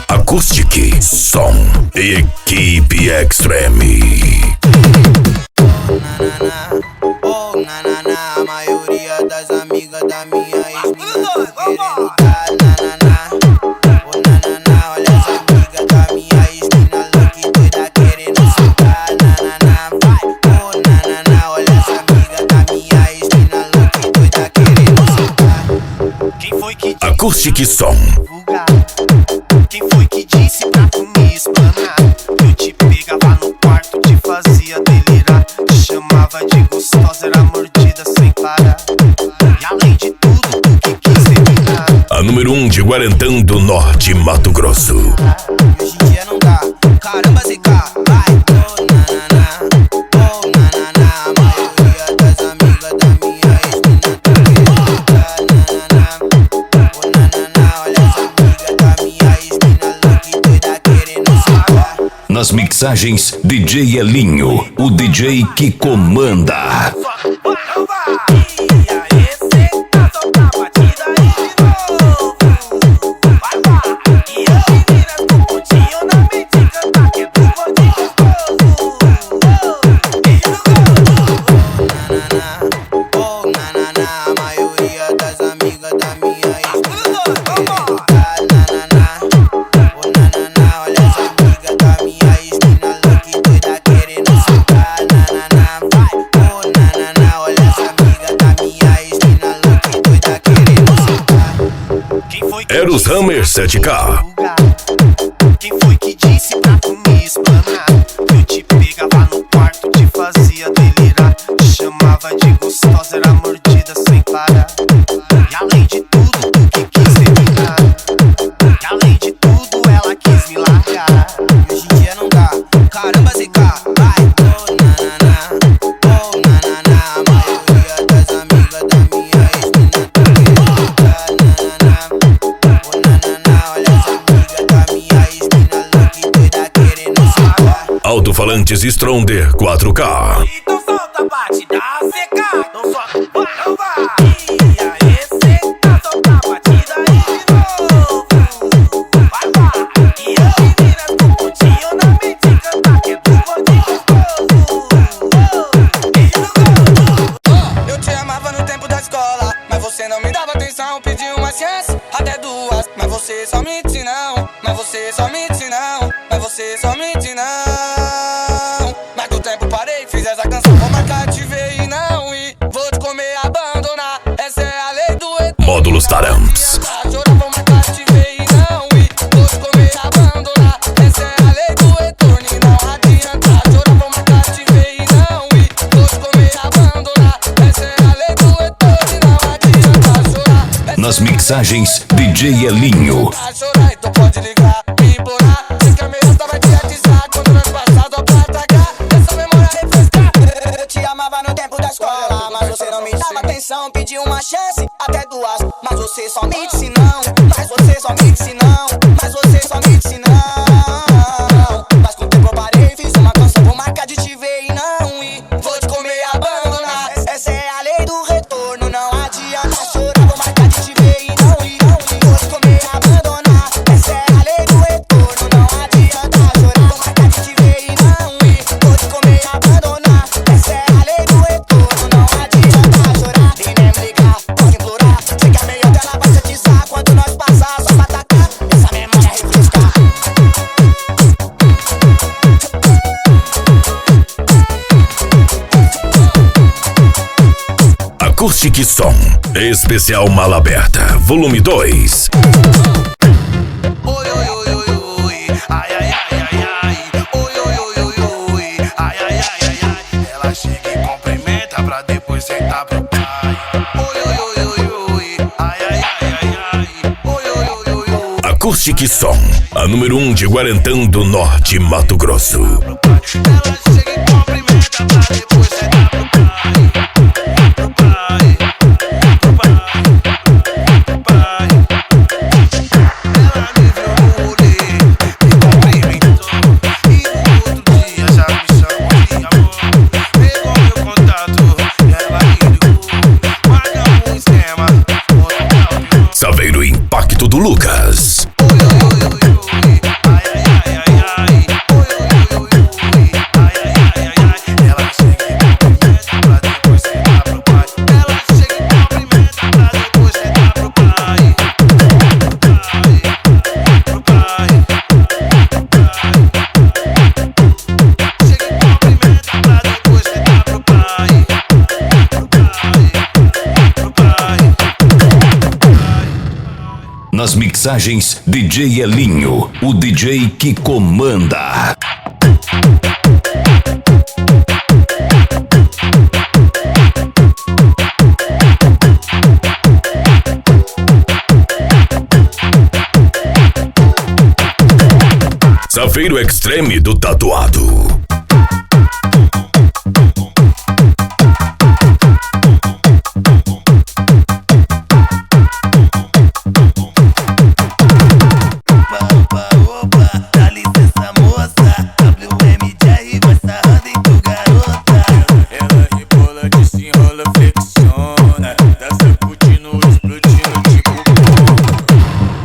Acoustic Som, equipe Extreme. Oh, na, a maioria das amigas da minha ex-mina tá querendo dar, oh, na, olha as amigas da minha ex-mina louca doida querendo soltar, vai, oh, na, olha as amigas da minha ex-mina louca doida querendo soltar. Quem foi que disse Acoustic Som? Quem foi que disse pra tu me espanar? Eu te pegava no quarto, te fazia delirar, te chamava de gostosa, era mordida sem parar. E além de tudo, tu que quis terminar. A número 1 de Guarantã do Norte, Mato Grosso. Hoje em dia não dá, caramba, ZK, vai. Oh, na, a maioria das amigas da minha ex-mina tá querendo dar, oh, na, olha as amigas da minha ex-mina louca doida querendo soltar. Nas mixagens, DJ Elinho, o DJ que comanda. Eros Hammer 7K. Quem foi que disse pra tu me espanar? Eu te pegava no quarto, te fazia delirar, te chamava de gostosa, era mordida sem parar. E além de tudo, tu que quis terminar. E além de tudo, ela quis me largar. Hoje em dia não dá, caramba, ZK, vai. Oh, na, a maioria das amigas da minha ex-mina tá querendo dar, oh, na, olha as amigas da minha ex-mina louca doida querendo soltar. Alto-falantes Stronda 4K. Então solta a batida ZK, não solta, vai. E aí, ZK, solta a batida aí de novo. Vai. E as meninas com pontinho na mente cantar que é do gordinho gostoso. Eu te amava no tempo da escola, mas você não me dava atenção. Pedi uma chance, até duas, mas você só me disse não. Mas você só me disse não, mas você só me disse não. Mas com o tempo parei, fiz essa canção, vou marcar, te ver e não ir. Vou te comer, abandonar, essa é a lei do retorno. Módulos Taramps. Vou marcar, te ver e não ir. Vou te comer, abandonar, essa é a lei do retorno. E não adianta chorar, vou marcar, te ver e não ir. Vou te comer, abandonar, essa é a lei do retorno. E não adianta chorar. Nas mixagens, DJ Elinho. Chorar, então pode ligar, me implorar. Diz que a melhor vai te atizar quando nós passar só pra atacar. Essa memória refrescar. Eu te amava no tempo da escola, mas você não me dava atenção. Pedi uma chance, até duas, mas você só me disse não. Mas você só me disse não. Mas você só me disse não. Mas com o tempo eu parei, fiz uma canção, vou marcar de te ver e não ir. Vou te comer e abandonar, essa é a lei do retorno. Não adianta chorar, vou marcar de te ver e não ir. Vou te comer e abandonar, essa é a lei do retorno. Não adianta chorar, vou marcar de te ver e não ir. Vou te comer e abandonar, essa é a lei do retorno. Não adianta chorar, e nem brigar, pode implorar. Sei que a melhor dela vai se atizar quando nós passar só pra atacar. Essa memória é refrescar. Acoustic Som, especial Mala Aberta, volume 2. Acoustic Som, a número 1 de Guarantã do Norte, Mato Grosso. Saveiro Impacto do Lucas. Nas mixagens, DJ Elinho, o DJ que comanda. Saveiro Extreme do Tatuado.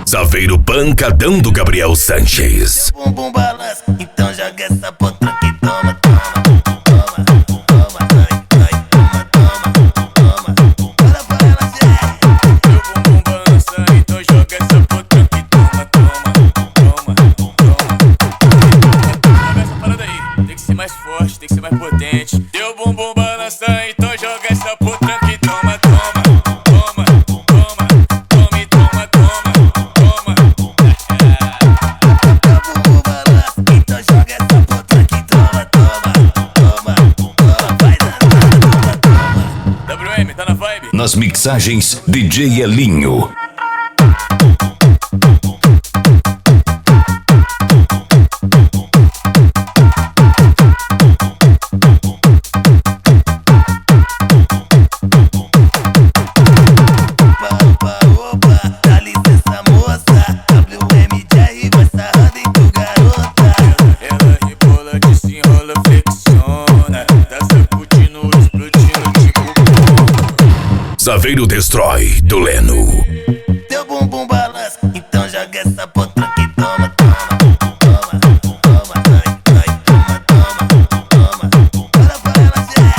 Saveiro Pancadão do Gabriel Sanches. Bumbum balança, então joga essa potranca e toma, toma, toma, toma, ai, ai, toma, toma, toma. Olha pra ela, Zé. Meu bumbum balança, então joga essa potranca e toma, toma, toma, toma. Essa parada aí, tem que ser mais forte, tem que ser mais potente. Teu bumbum balança, então joga essa potranca e toma, toma, toma, toma, toma e toma, toma. Nas mixagens, DJ Elinho. Saveiro Destrói do Leno. Teu bumbum balança, então joga essa potranca e toma, toma, toma, toma, ai, ai, toma, toma, toma. Olha pra ela, Zé.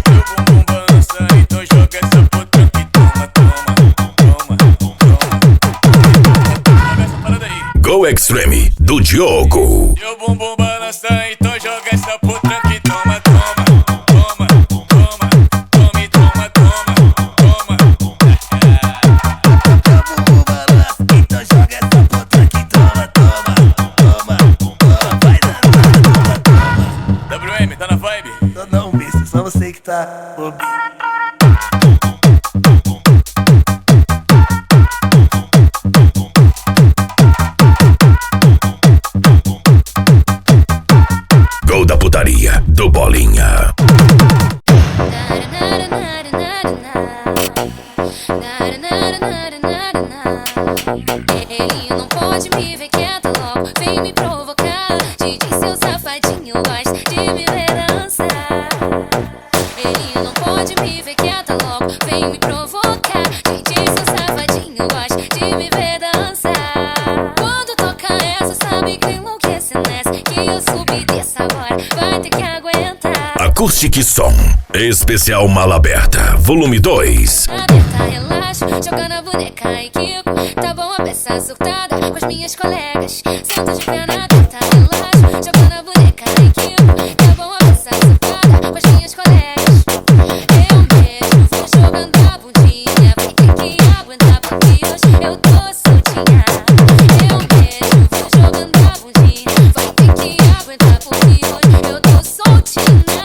Teu bumbum balança, então joga essa potranca e toma, toma, toma, toma. Essa parada aí. Go Extreme do Diogo. Teu bumbum balança, então joga essa potranca e toma, toma, toma, toma, toma e toma, toma. Não, bicho, só você que tá bobinho. Gol da putaria do Bolinha. Ele não pode me ver quieto logo, vem me provocar. DJ, seu safadinho, gosta de me ver dançar. Ele não pode me ver quieto logo, vem me provocar. DJ, seu safadinho, gosta de me ver dançar. Quando toca essa, sabe que enlouquece nessa, que eu subi e desço agora, vai ter que aguentar. Acoustic Som, especial Mala Aberta, volume 2. Aberta, relaxa, jogando a boneca e Kiko. Tá bom a peça surtada com as minhas colegas. Senta de perna aberta, relaxa, jogando a boneca e Kiko. Tá bom a peça surtada com as minhas colegas. Eu mesmo vou jogando a bundinha, vai ter que aguentar porque hoje eu tô soltinha. Eu mesmo vou jogando a bundinha, vai ter que aguentar porque hoje eu tô soltinha.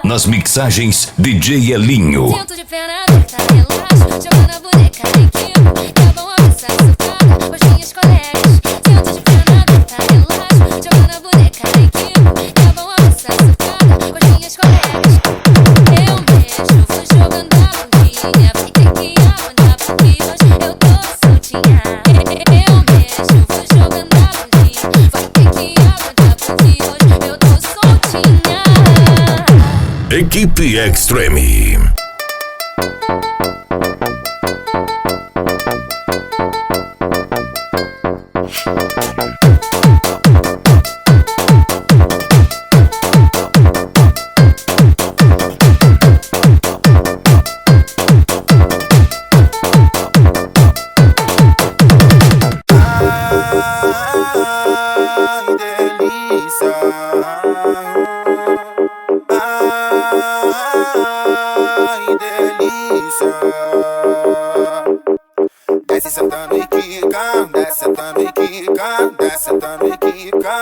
Nas mixagens, DJ Elinho. Sento de perna aberta, relaxa, jogando a boneca e Kiko. Tá bom a peça surtada com as minhas colegas. Equipe Extreme. Desce sentando e quica, desce sentando e quica, desce sentando e quica.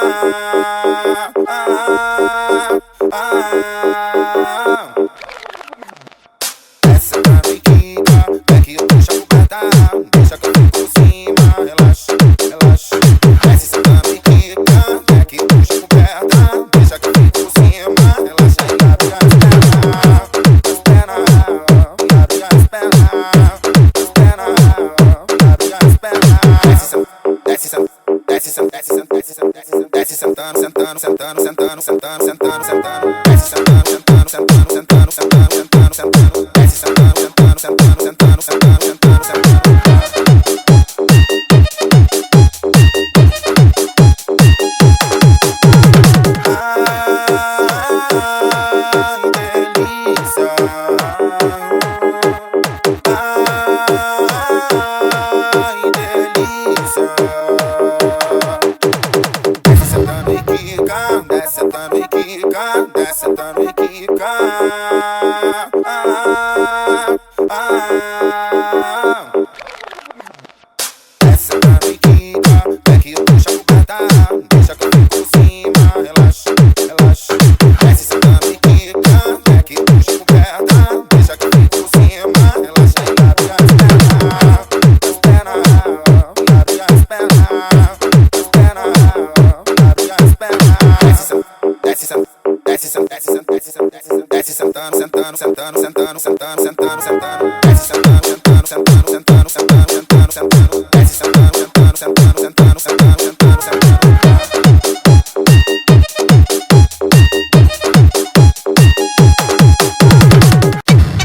Desce sentando e quica, é que eu puxo a coberta, deixa que eu fico por cima, relaxa, relaxa. Desce sentando e quica, é que eu puxo a coberta, deixa que eu fico por cima, relaxa e abre as pernas, abre as pernas. Desce sentando, sentando, sentando, sentando, sentando, sentando, sentando. Desce sentando, sentando, sentando, sentando, sentando, sentando, sentando. Desce sentando, sentando, sentando, sentando, sentando, sentando, sentando. Desce sentando, sentando, sentando, sentando, sentando, sentando, sentando. Desce sentando, sentando, sentando, sentando, sentando, sentando, sentando. Desce sentando, sentando, sentando, sentando, sentando, sentando, sentando.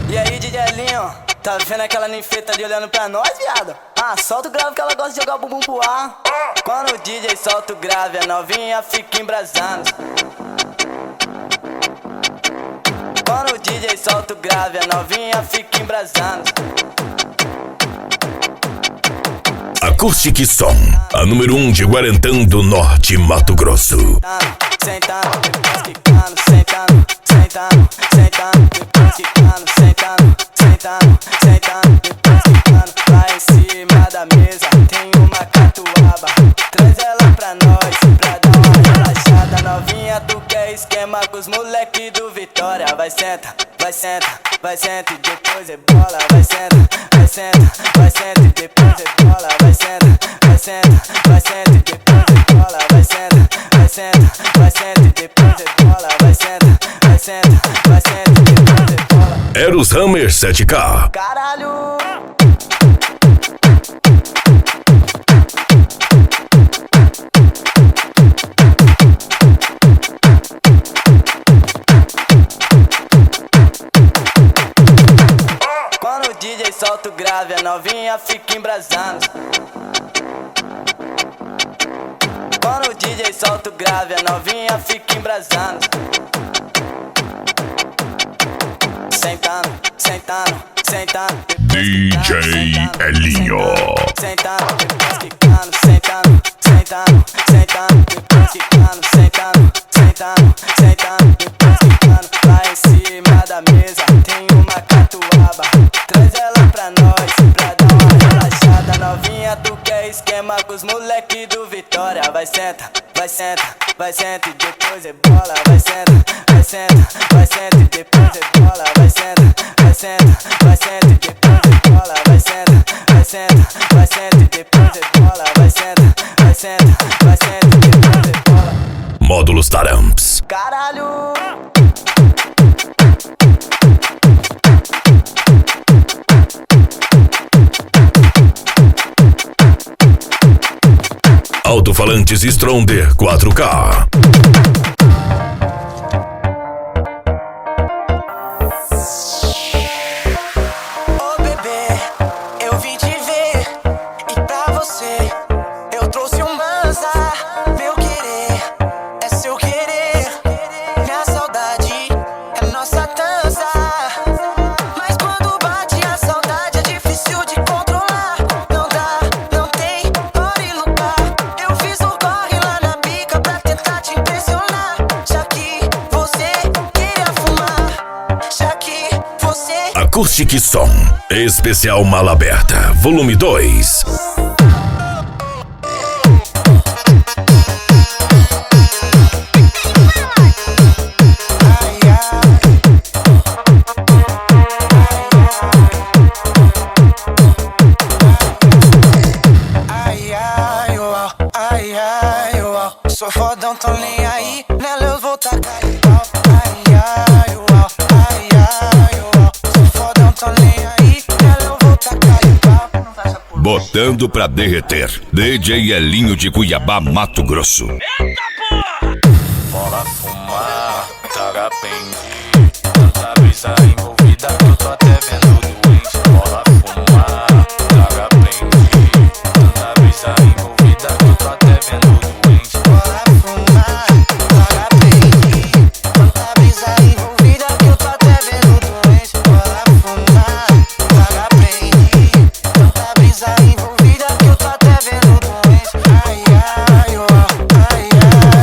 E aí, DJ Elinho, tá vendo aquela ninfeta ali olhando pra nós, viado? Ah, solta o grave que ela gosta de jogar o bumbum pro ar. Quando o DJ solta o grave, a novinha fica embrasando. Quando o DJ solta o grave, a novinha fica embrasando. Acoustic Som, a número 1 de Guarantã do Norte, Mato Grosso. Sentando, depois quicando, sentando, sentando, sentando, depois quicando, sentando, sentando, sentando, depois quicando. Lá em cima da mesa tem uma catuaba, traz ela pra nós, pra dar uma relaxada. Novinha, tu quer esquema com os moleque do Vitória. Vai senta, vai senta, vai senta e depois é bola. Vai senta, vai senta, vai senta e depois é bola. Vai senta, vai senta, vai senta e depois é bola. Vai senta, vai senta, vai senta e depois é bola. Vai senta, vai senta, vai senta e depois é bola. Eros Hammer 7K. Caralho! Quando o DJ solta o grave, a novinha fica embrasando. Quando o DJ solta o grave, a novinha fica embrasando. Sentando, sentando, sentando. DJ Elinho. Sentando, depois quicando, sentando, sentando, sentando, depois quicando, sentando, sentando, sentando, depois quicando. Lá em cima da mesa tem uma catuaba, traz ela pra nós, pra dar uma relaxada. Novinha, tu quer esquema com os moleque do Vitória. Vai senta, vai senta, vai senta e depois é bola. Vai senta, vai senta, vai senta e depois é bola. Vai senta, vai senta, vai senta e depois é bola. Vai senta, vai senta, vai senta e depois é bola. Vai senta, vai senta, vai senta e depois é bola. Módulos Taramps. Caralho! Alto-falantes Stronger 4K. Eu trouxe um Banza, meu querer, é seu querer. Minha saudade é nossa dança. Mas quando bate a saudade é difícil de controlar. Não dá, não tem hora e lugar. Eu fiz um corre lá na bica pra tentar te impressionar. Já que você queria fumar, já que você... Acoustic Som, especial Mala Aberta, volume 2. Sou fodão, tô nem aí, nela eu vou tacar de pau. Ai, ai, uau, ai, ai, uau. Sou fodão, tô nem aí, nela eu vou tacar de pau. Botando pra derreter. DJ Elinho de Cuiabá, Mato Grosso. Bora fumar, traga pente. Tanta brisa envolvida que eu tô até vendo doente. Bora fumar, traga pente. Tanta brisa envolvida que eu tô até vendo doente. Bora fumar, traga pente. Tanta brisa envolvida que eu tô até vendo doente. Bora fumar, traga pente. Tanta brisa envolvida que eu tô até vendo doente. Ai, ai, uau, ai,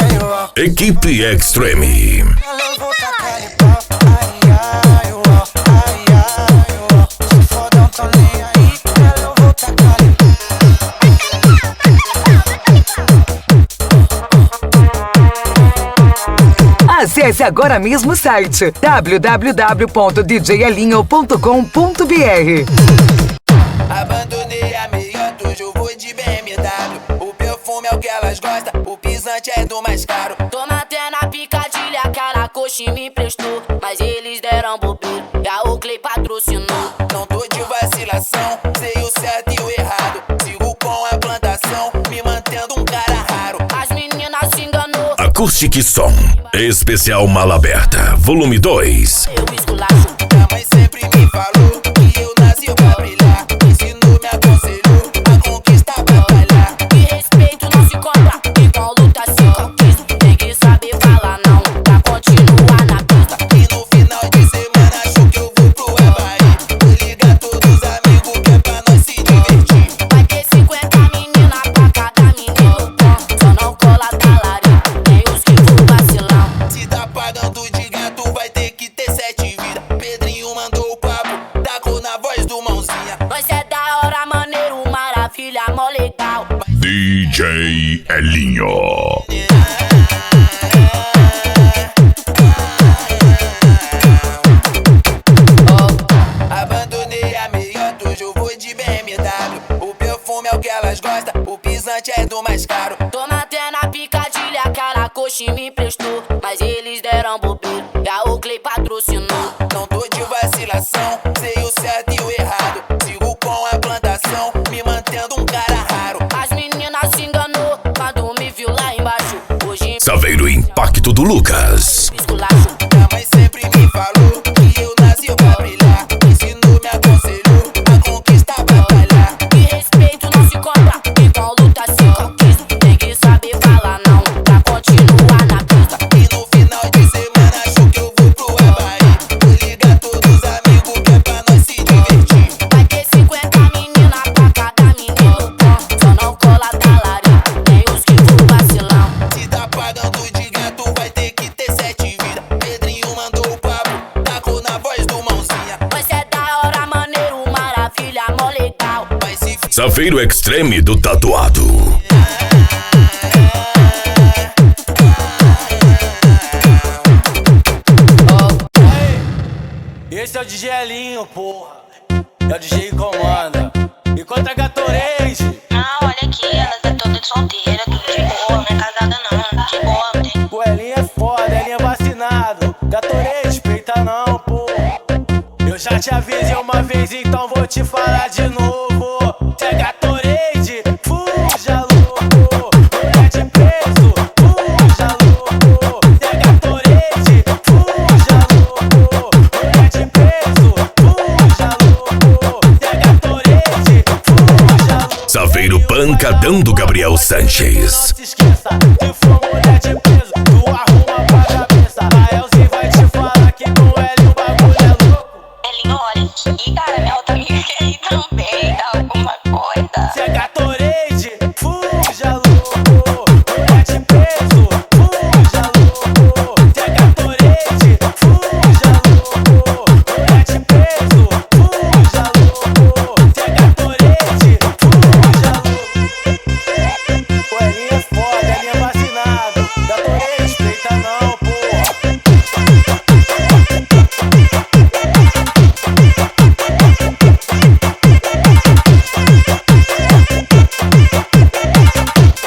ai, uau. Equipe Extreme. Nela eu vou tacar de pau. Ai, ai, uau, ai, ai, uau. Sou fodão, tô nem aí, nela eu vou tacar de pau. Acesse agora mesmo o site www.djelinho.com.br. Abandonei a meiota, hoje eu vou de BMW. O perfume é o que elas gostam, o pisante é do mais caro. Tô mantendo a picadilha, aquela coxa me emprestou, mas eles deram bobeira e a Oakley patrocinou. Não tô de vacilação, sei o certo e o errado. Sigo com a plantação, me mantendo um cara raro. As meninas se enganou. Acoustic Som, especial Mala Aberta, volume 2. Eu esculacho. Minha mãe sempre me falou que eu nasci pra brilhar. Ensinou, me aconselhou a conquistar, batalhar. E respeito não se compra, e com luta se conquista. Tem que saber falar não, pra continuar na pista. E no final de semana acho que eu vou pro Havaí. Vou ligar todos os amigos que é pra nós se divertir. Vai ter 50 meninas pra cada menino bom. Só não cola talarico, tem os que vão vacilão. Se tá pagando de gato vai ter que ter 7 vidas. Pedrinho mandou o papo, tacou na voz do mãozinha. Nós é da hora, maneiro, maravilha, mó legal. DJ Elinho. Abandonei a meiota, hoje eu vou de BMW. O perfume é o que elas gostam, o pisante é do mais caro. Tô mantendo a picadilha, aquela coxa me emprestou, mas eles deram bobeira e a Oakley patrocinou. Não tô de vacilação, sei o certo e o errado. Sigo com a plantação, me mantendo um cara raro. As meninas se enganou quando me viu lá embaixo. Hoje Saveiro Impacto do Lucas. esculacho. Minha mãe sempre me falou que eu nasci pra brilhar. Ensinou, me aconselhou a conquistar, batalhar. E respeito não se compra, e com luta se conquista. Tem que saber falar não, pra continuar na pista. E no final de semana acho que eu vou pro Havaí. Vou ligar todos os amigos que é pra nós se divertir. Vai ter 50 meninas pra cada menino bom. Só não cola talarico, tem os que vão vacilão. Se tá pagando de gato vai ter que ter 7 vidas. Pedrinho mandou o papo, tacou na voz do mãozinha. Nós é da hora, maneiro, maravilha, mó legal. Vai se Saveiro Extreme do Tatuado. Esse é o DJ Elinho, porra. É o DJ que comanda. E contra a Gatorade. Não, olha aqui, elas é toda solteira, tudo de boa, não é casada não, de boa, não tem. O Elinho é foda, Elinho é vacinado. Gatorade, peita não, porra. Eu já te avisei uma vez, então vou te falar de novo. Se é Gatorade, fuja louco. Mulher de preso, fuja louco. Se é Gatorade, fuja louco. Mulher de preso, fuja louco. Se é Gatorade, fuja louco. Saveiro Punk Pancadão do Gabriel Sanches. Se for mulher de peso, tu arruma pra cabeça. A Elzi vai te falar que com ele o bagulho é louco. Elinho, olha aqui, cara, minha outra amiga aí também dá alguma coisa. Cê é Gatorade, fuja louco. Mulher de peso, fuja louco. Cê é Gatorade, fuja louco. Mulher de peso, fuja louco. Cê é Gatorade, fuja louco. O Elinho é foda, Elinho é vacinado. Gatorade, respeita não, porra.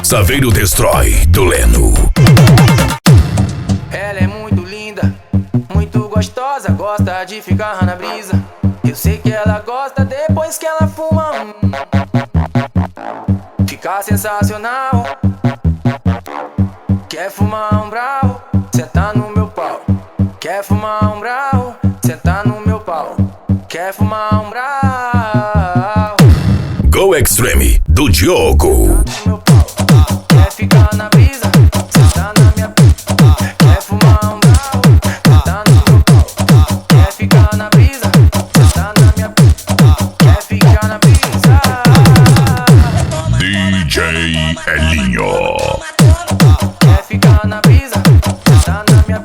Saveiro Destrói, do Leno. Ela é muito linda, muito gostosa, gosta de ficar na brisa. Eu sei que ela gosta depois que ela fuma. Fica sensacional. Quer fumar um brau? Cê tá no meu pau. Quer fumar um brau? Cê tá no meu pau. Quer fumar um brau? Go Extreme, do Diogo. Quer ficar na brisa? Cê tá na minha. Quer fumar um brau? Cê tá no meu pau. Quer ficar na brisa? Cê tá na minha. Quer ficar na brisa? DJ Elinho. Quer ficar na brisa? Cê tá na minha.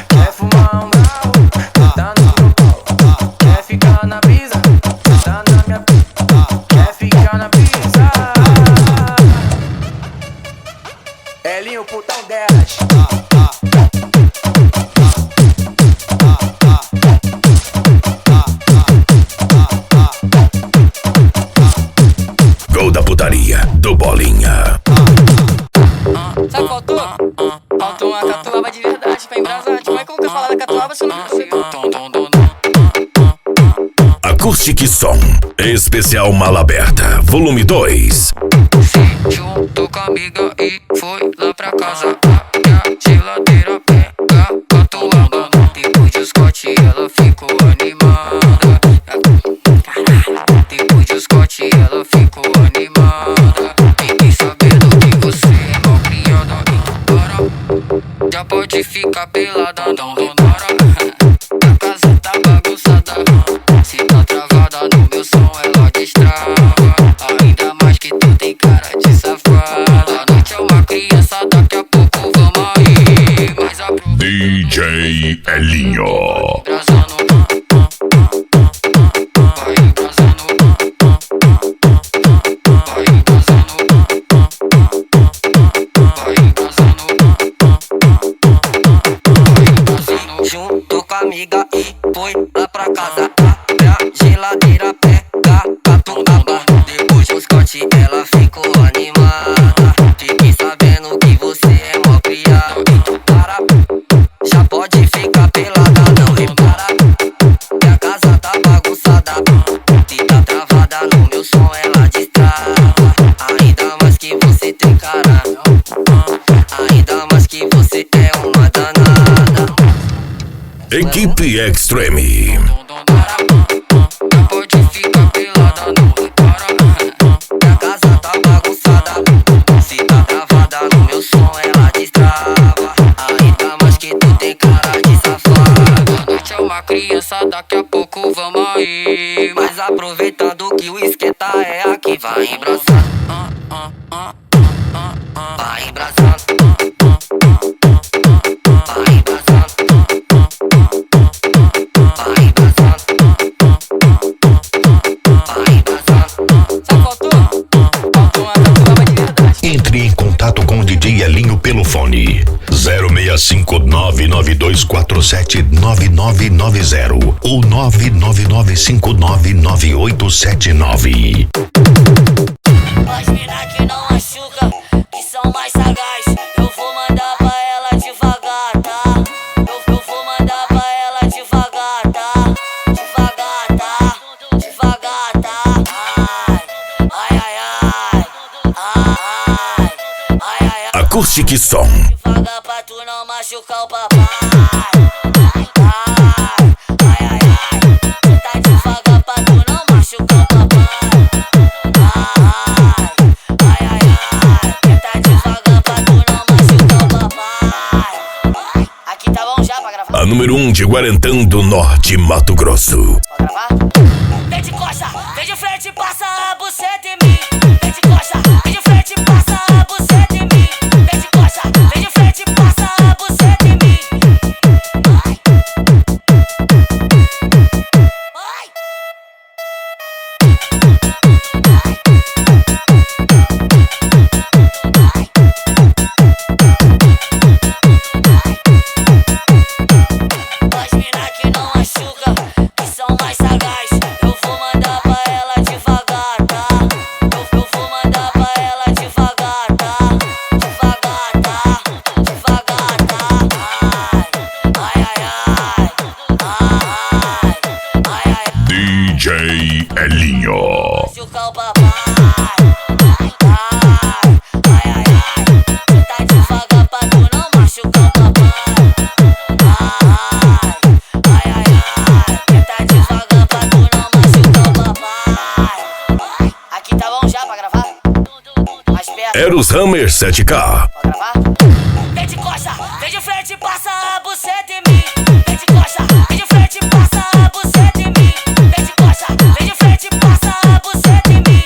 Quer fumar um brau? Cê tá no meu pau. Quer ficar na brisa? Cê tá na minha. Quer ficar na brisa? Elinho, putão delas. Gol da putaria, do Bolinha. Sabe qual faltou? Faltou uma catuaba de verdade pra embrasar. Como é que eu vou falar da catuaba se eu não consigo? Acoustic Som, especial Mala Aberta, volume 2. Juntou com a amiga e foi lá pra casa. E a geladeira pega catuaba. Depois do Scott ela ficou animada. Depois do Scott ela ficou animada. Fiquei sabendo que você é mal criada. Então para, já pode ficar pelada. Não demora, a casa tá bagunçada. Se tá travada no meu som ela destrava. Ainda mais que tu tem cara de safada. A noite é uma criança, daqui a pouco vamos aí. Mas DJ Elinho. Juntou com a amiga e foi lá pra casa. Abre a geladeira, pega catuaba. Depois do Scott ela ficou animada. Fiquei sabendo que você é mó criado. Então para, já pode ficar pelada. Não repara que a casa tá bagunçada. Se tá travada no meu som ela destrava. Ainda mais que você tem cara. Ainda mais que você é uma danada. Equipe Extreme. Pode ficar pelada, não repara que a casa tá bagunçada. Se tá travada no meu som ela destrava. Ainda mais que tu tem cara de safada. A noite é uma criança, daqui a pouco vamos aí. Mas aproveitando que o esquenta é aqui, vai embraçar. Vai embraçar. Vai embraçar. Entre em contato com o DJ Elinho pelo fone 065992479990 ou 999599879. As mina que não machuca, que são mais sagaz. Eu vou mandar pra ela devagar, tá? Eu vou mandar pra ela devagar, tá? Devagar, tá? Devagar, tá? Ai, ai, ai. Acoustic Som. Devagar pra tu não machucar o papai. Tá devagar pra tu não machucar o papai. número 1 de Guarantã do Norte, Mato Grosso. Vem de coxa, vem de frente, passa a buceta em mim. Vem de coxa, vem de frente, passa a buceta em mim. Vem de coxa, vem de frente, passa a buceta em mim. As mina que não machuca, que são mais sagaz, eu vou mandar pra ela devagar, tá? Eu vou mandar pra ela devagar, tá? Devagar, tá? Devagar, tá? Ai, ai, ai, ai, ai, DJ Elinho. machucar o papai. Ai, ai, ai, tu tá devagar pra tu não machucar o papai. Ai, ai, ai, tá devagar pra tu não machucar o papai. Aqui tá bom já pra gravar? Mais perto. Eros Hammer 7K. Vem de coxa, vem de frente, passa a buceta em mim. Vem de coxa, vem de frente, passa a buceta em mim. Vem de coxa, vem de frente, passa a buceta em mim.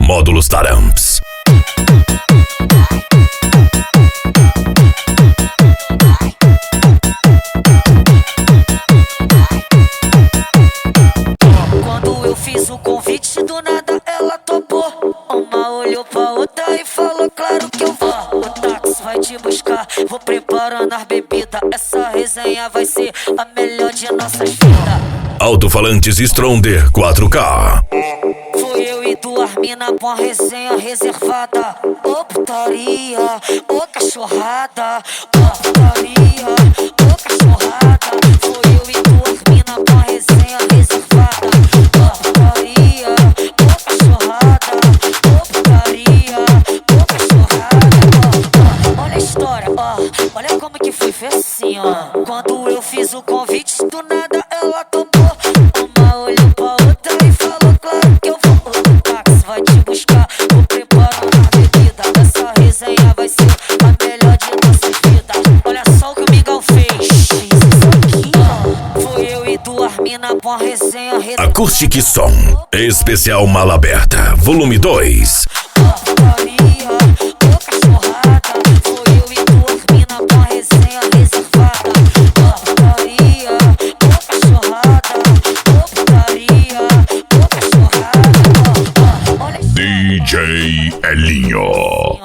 Módulos Taramps. Quando eu fiz o convite, do nada ela topou. Uma olhou pra outra e falou, claro que eu vou. O táxi vai te buscar, vou preparando as bebidas. Essa resenha vai ser a melhor de nossas vidas. Alto-falantes Stronder 4K. Fui eu e duas mina com a resenha reservada. Ô putaria, ô cachorrada. Ô putaria, ô cachorrada. Fui eu e duas mina com a resenha reservada. Ô putaria, ô cachorrada. Ô putaria, ô cachorrada. Olha a história, ó. Olha como que foi assim, ó. Quando eu fiz o convite, do nada ela topou. Uma olhou pra outra e falou, claro que eu vou. O táxi vai te buscar, vou preparando a bebida. Essa resenha vai ser a melhor de nossas vidas. Olha só o que o Miguel fez. Isso aqui, ó. Fui eu e duas mina com a resenha reservada. Acoustic Som. Especial Mala Aberta, volume 2. DJ Elinho.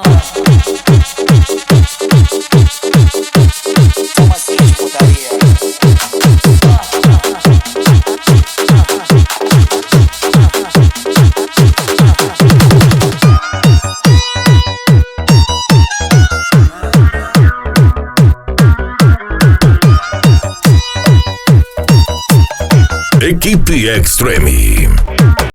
Equipe Extreme.